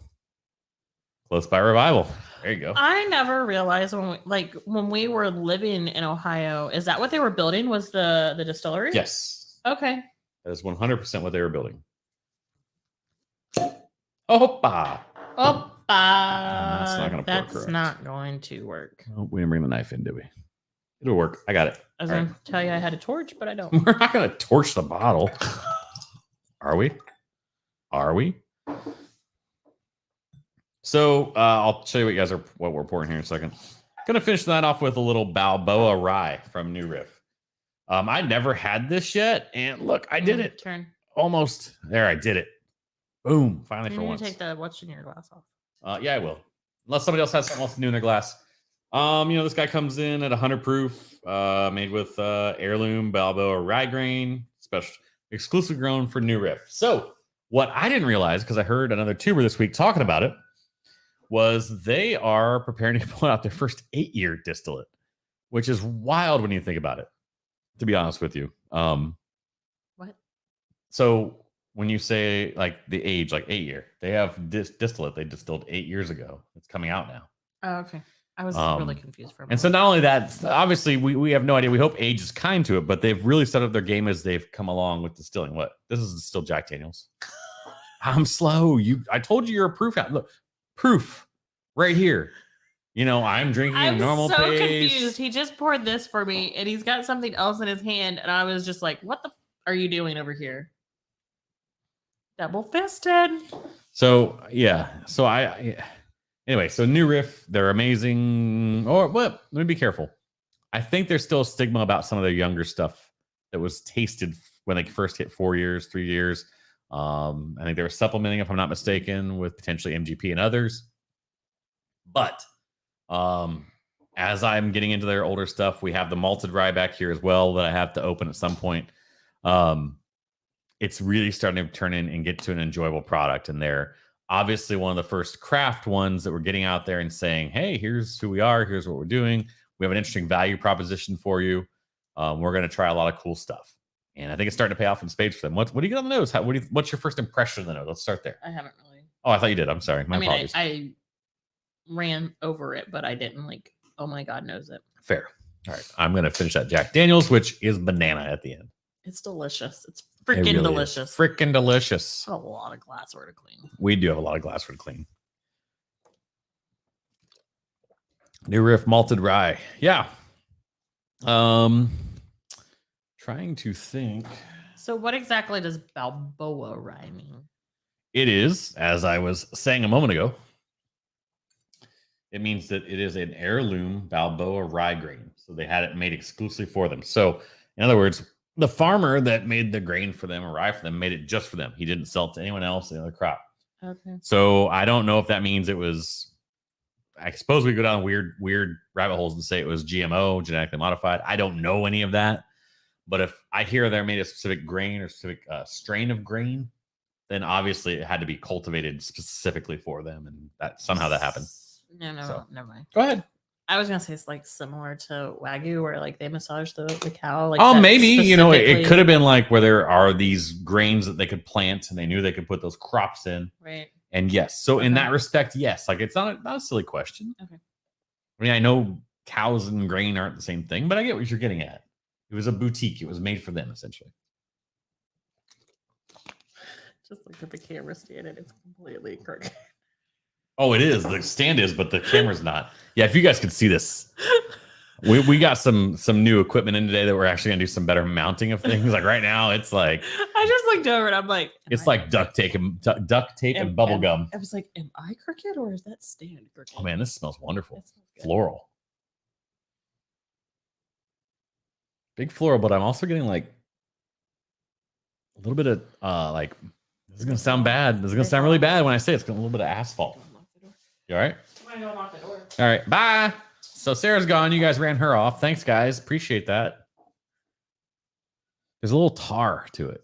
close by Revival. There you go. I never realized when we were living in Ohio, is that what they were building? Was the distillery? Yes. Okay. That is 100% what they were building. Opa. That's not going to work. Oh, we didn't bring the knife in, did we? It'll work. I got it. I was going to tell you I had a torch, but I don't. We're not going to torch the bottle. Are we? So I'll show you what we're pouring here in a second. Gonna finish that off with a little Balboa rye from New Riff. I never had this yet, and look, I did it. Turn. Almost there. I did it. Boom! Finally, for once. Take the what's in your glass off. Yeah, I will. Unless somebody else has something else to do in their glass. This guy comes in at 100 proof, made with heirloom Balboa rye grain, special, exclusive grown for New Riff. So what I didn't realize, because I heard another tuber this week talking about it, was they are preparing to put out their first 8-year distillate, which is wild when you think about it, to be honest with you. What? So when you say like the age, like 8-year, they have distillate they distilled 8 years ago. It's coming out now. Oh, okay. I was really confused for a moment. And so not only that, obviously we have no idea. We hope age is kind to it, but they've really set up their game as they've come along with distilling. What? This is still Jack Daniels. I'm slow. I told you you're a proof. Look, proof right here. You know, I'm drinking a normal pace. I'm so confused. He just poured this for me, and he's got something else in his hand, and I was just like, "What the are you doing over here?" Double fisted. So yeah. So anyway. So New Riff, they're amazing. Or what? Let me be careful. I think there's still a stigma about some of their younger stuff that was tasted when they first hit 4 years, 3 years. I think they were supplementing, if I'm not mistaken, with potentially MGP and others. But as I'm getting into their older stuff, we have the malted rye back here as well that I have to open at some point. It's really starting to turn in and get to an enjoyable product. And they're obviously one of the first craft ones that we're getting out there and saying, hey, here's who we are. Here's what we're doing. We have an interesting value proposition for you. We're going to try a lot of cool stuff. And I think it's starting to pay off in spades for them. What do you get on the nose? What's your first impression of the nose? Let's start there. I haven't really. Oh, I thought you did. I'm sorry. My apologies. I ran over it, but I didn't like, oh my God, knows it. Fair. All right. I'm going to finish that Jack Daniels, which is banana at the end. It's delicious. It's freaking delicious. Freaking delicious. A lot of glassware to clean. We do have a lot of glassware to clean. New Riff malted rye. Yeah. Trying to think. So what exactly does Balboa rye mean? It is, as I was saying a moment ago, it means that it is an heirloom Balboa rye grain. So they had it made exclusively for them. So in other words, the farmer that made the grain for them or rye for them made it just for them. He didn't sell it to anyone else, the other crop. Okay. So I don't know if that means it was, I suppose we go down weird rabbit holes and say it was GMO, genetically modified. I don't know any of that. But if I hear they're made a specific grain or specific strain of grain, then obviously it had to be cultivated specifically for them. And that somehow that happened. No, So. never mind. Go ahead. I was gonna say it's like similar to Wagyu, where like they massage the cow. Like oh, maybe it could have been like where there are these grains that they could plant, and they knew they could put those crops in. Right. And yes, so in that respect, yes, like it's not a silly question. Okay. I mean, I know cows and grain aren't the same thing, but I get what you're getting at. It was a boutique. It was made for them, essentially. Just look at the camera stand, and it's completely crooked. Oh, it is. The stand is, but the camera's not. Yeah, if you guys could see this, we got some new equipment in today that we're actually gonna do some better mounting of things. Like right now, it's like I just looked over and I'm like, it's like duct tape and bubble gum. I was like, am I crooked or is that stand crooked? Oh man, this smells wonderful. That smells good. Floral. Big floral, but I'm also getting like a little bit of like this is gonna sound bad. This is gonna sound really bad when I say it's got a little bit of asphalt. You all right? I'm gonna go lock the door. All right, bye. So Sarah's gone. You guys ran her off. Thanks, guys. Appreciate that. There's a little tar to it.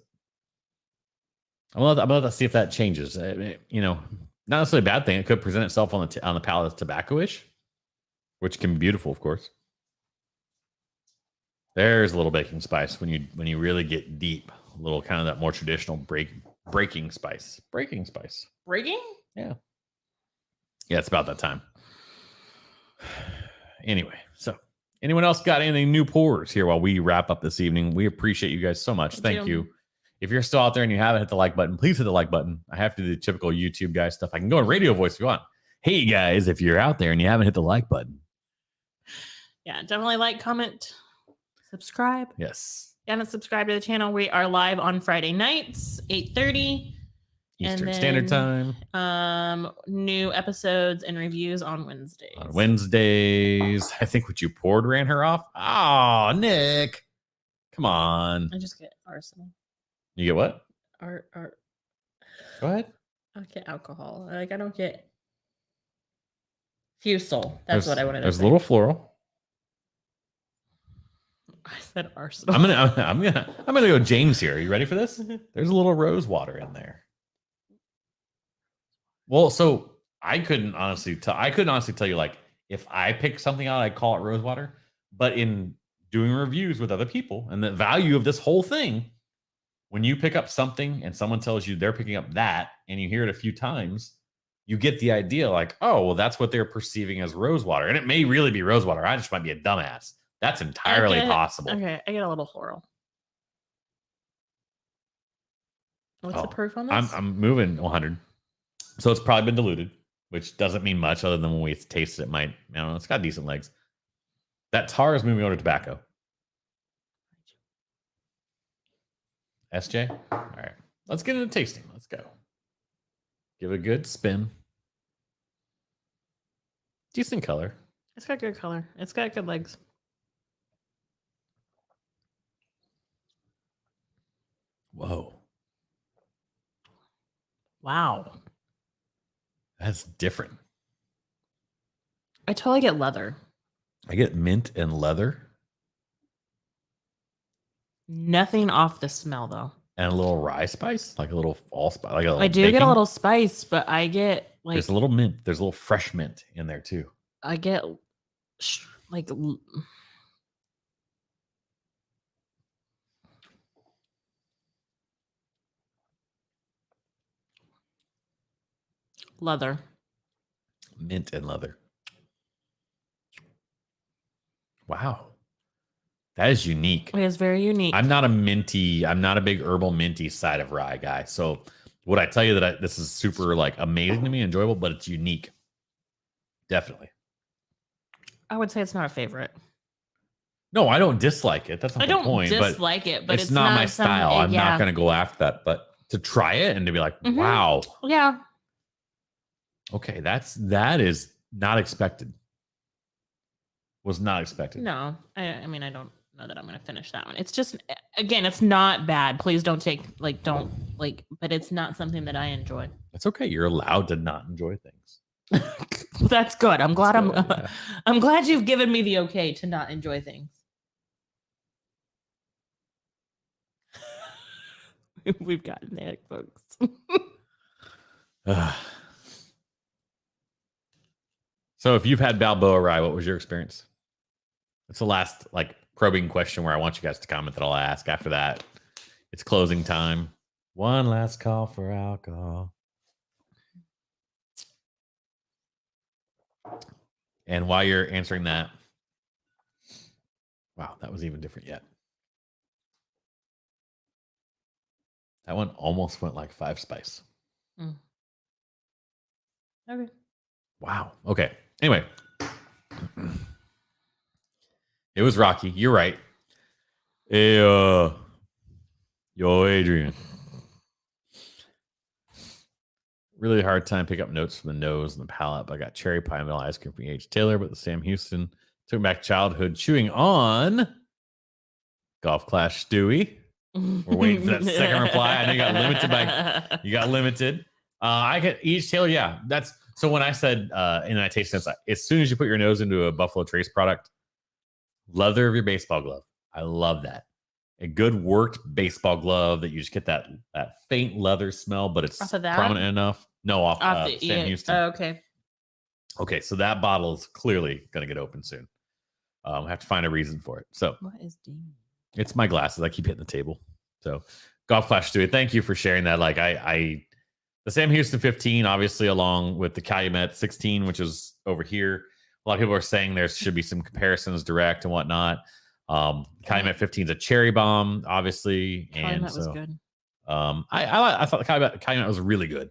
I'm about to see if that changes. Not necessarily a bad thing. It could present itself on the palate as tobacco-ish, which can be beautiful, of course. There's a little baking spice when you really get deep. A little kind of that more traditional breaking spice. Breaking spice. Breaking? Yeah. Yeah, it's about that time. Anyway, so anyone else got anything new pours here while we wrap up this evening? We appreciate you guys so much. Thank you. If you're still out there and you haven't hit the like button, please hit the like button. I have to do the typical YouTube guy stuff. I can go in radio voice if you want. Hey guys, if you're out there and you haven't hit the like button. Yeah, definitely like, comment, subscribe. Yes. If you haven't subscribed to the channel, we are live on Friday nights, 8:30. Eastern Standard Time. New episodes and reviews on Wednesdays. On Wednesdays. I think what you poured ran her off. Oh, Nick. Come on. I just get arsenal. You get what? Art. Go ahead. I get alcohol. Like I don't get fusel. That's what I wanted to say. There's a little floral. I said arsenal. I'm gonna go James here. Are you ready for this? There's a little rose water in there. Well, so I couldn't honestly tell you like if I pick something out, I'd call it rosewater. But in doing reviews with other people and the value of this whole thing, when you pick up something and someone tells you they're picking up that and you hear it a few times, you get the idea like, oh, well, that's what they're perceiving as rosewater. And it may really be rosewater. I just might be a dumbass. That's entirely possible. Okay, I get a little floral. What's the proof on this? I'm moving 100. So it's probably been diluted, which doesn't mean much other than when we taste it, it might, I don't know, it's got decent legs. That tar is moving over to tobacco. SJ? All right. Let's get into tasting. Let's go. Give it a good spin. Decent color. It's got good color. It's got good legs. Whoa. Wow. That's different. I totally get leather. I get mint and leather. Nothing off the smell though. And a little rye spice, like a little allspice. Like I do get a little spice, but I get like there's a little mint. There's a little fresh mint in there too. I get like leather. Mint and leather. Wow. That is unique. It is very unique. I'm not a big herbal minty side of rye guy. So would I tell you that this is super like amazing to me, enjoyable, but it's unique. Definitely. I would say it's not a favorite. No, I don't dislike it. That's not I the don't point. dislike it, but it's not my style. I'm yeah. not going to go after that. But to try it and to be like, wow. Yeah. Okay, that is not expected. Was not expected. No, I mean, I don't know that I'm going to finish that one. It's just, again, it's not bad. Please don't but it's not something that I enjoy. It's okay. You're allowed to not enjoy things. That's good. I'm glad yeah. I'm glad you've given me the okay to not enjoy things. We've gotten there, folks. So if you've had Balboa rye, what was your experience? It's the last like probing question where I want you guys to comment that I'll ask. After that, it's closing time. One last call for alcohol. And while you're answering that, wow, that was even different yet. That one almost went like 5 spice. Okay. Wow. Okay. Anyway. It was rocky. You're right. Hey, yo, Adrian. Really hard time pick up notes from the nose and the palate, but I got cherry pie vanilla ice cream from H. Taylor, but the Sam Houston took back childhood chewing on Golf Clash Stewie. We're waiting for that second reply. I know you got limited. I get H. Taylor. Yeah, that's so when I said in that taste sense, as soon as you put your nose into a Buffalo Trace product, leather of your baseball glove. I love that. A good worked baseball glove that you just get that faint leather smell, but it's prominent enough. No, off the Sam Houston. Oh, okay. Okay, so that bottle is clearly going to get open soon. I have to find a reason for it. So what is Dean? It's my glasses. I keep hitting the table. So Golf Clash Stewie, thank you for sharing that. Like the Sam Houston 15, obviously, along with the Calumet 16, which is over here. A lot of people are saying there should be some comparisons direct and whatnot. Calumet 15 is a cherry bomb, obviously. Calumet was good. I thought the Calumet was really good.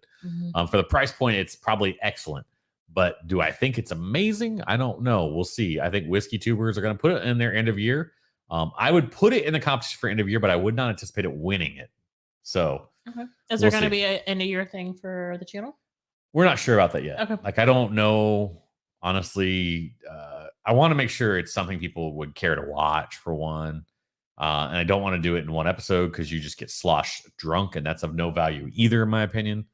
For the price point, it's probably excellent. But do I think it's amazing? I don't know. We'll see. I think whiskey tubers are going to put it in their end of year. I would put it in the competition for end of year, but I would not anticipate it winning it. So, is there going to be an end of year thing for the channel? We're not sure about that yet. Okay. Like, I don't know. Honestly, I want to make sure it's something people would care to watch for one. And I don't want to do it in one episode because you just get slosh drunk, and that's of no value either, in my opinion.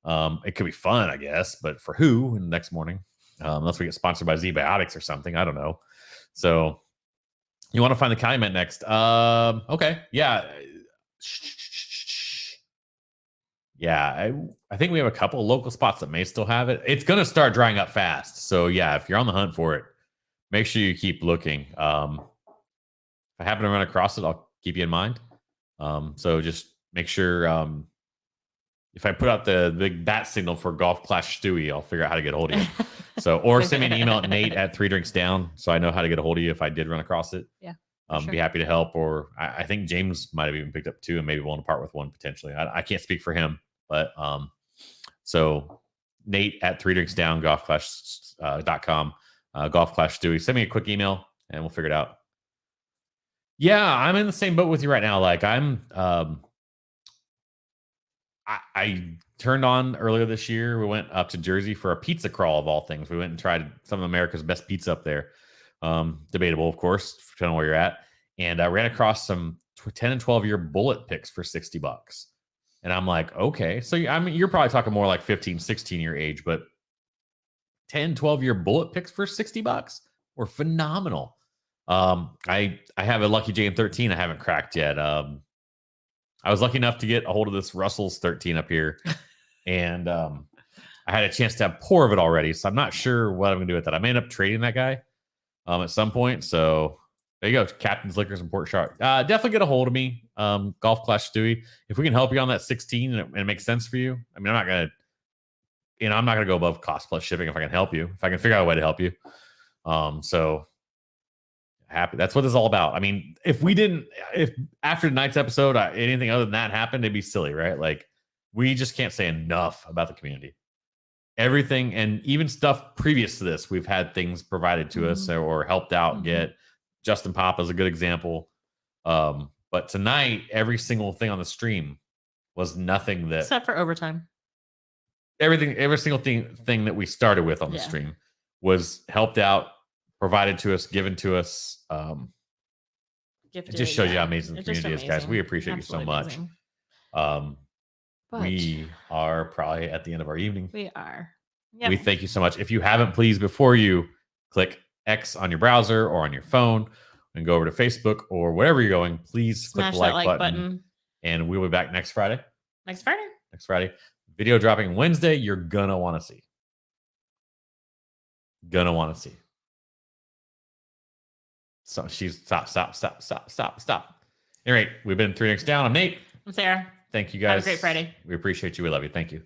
It could be fun, I guess, but for who in the next morning? Unless we get sponsored by Z-Biotics or something. I don't know. So you want to find the Calumet next. Okay. Yeah. yeah, I think we have a couple of local spots that may still have it. It's going to start drying up fast. So yeah, if you're on the hunt for it, make sure you keep looking. If I happen to run across it, I'll keep you in mind. So just make sure if I put out the big bat signal for Golf Clash Stewie, I'll figure out how to get a hold of you. So, or send me an email at Nate@3drinksdown so I know how to get a hold of you if I did run across it. Yeah. Be happy to help. Or I think James might have even picked up 2 and maybe willing to part with 1 potentially. I can't speak for him, but so Nate@3drinksdown, golfclash.com, Golf Clash Stewie. Send me a quick email and we'll figure it out. Yeah, I'm in the same boat with you right now. Like I turned on earlier this year. We went up to Jersey for a pizza crawl of all things. We went and tried some of America's best pizza up there. Debatable, of course, depending on where you're at. And I ran across some 10 and 12-year bullet picks for $60. And I'm like, okay. So I mean, you're probably talking more like 15, 16-year age, but 10, 12-year bullet picks for $60 were phenomenal. I have a Lucky Jane 13 I haven't cracked yet. I was lucky enough to get a hold of this Russell's 13 up here, and I had a chance to have pour of it already. So I'm not sure what I'm gonna do with that. I may end up trading that guy at some point. So there you go, Captain's Liquors in Port Charlotte. Definitely get a hold of me, Golf Clash Stewie. If we can help you on that 16 and it makes sense for you. I mean, I'm not gonna go above cost plus shipping if I can help you. If I can figure out a way to help you. So happy. That's what this is all about. I mean, if after tonight's episode, anything other than that happened, it'd be silly, right? Like, we just can't say enough about the community. Everything, and even stuff previous to this, we've had things provided to us or helped out get. Justin Papa is a good example. But tonight, every single thing on the stream was nothing that, except for overtime. Every single thing that we started with on the stream was helped out, provided to us, given to us. Gifted, it just shows you how amazing the community is, guys. We appreciate Absolutely you so much. We are probably at the end of our evening. We are. Yep. We thank you so much. If you haven't, please, before you click X on your browser or on your phone and go over to Facebook or wherever you're going, please click the like button. And we'll be back next Friday. Next Friday. Video dropping Wednesday. You're gonna want to see. So she's stop. All right, we've been 3 Drinks Down. I'm Nate. I'm Sarah. Thank you guys. Have a great Friday. We appreciate you. We love you. Thank you.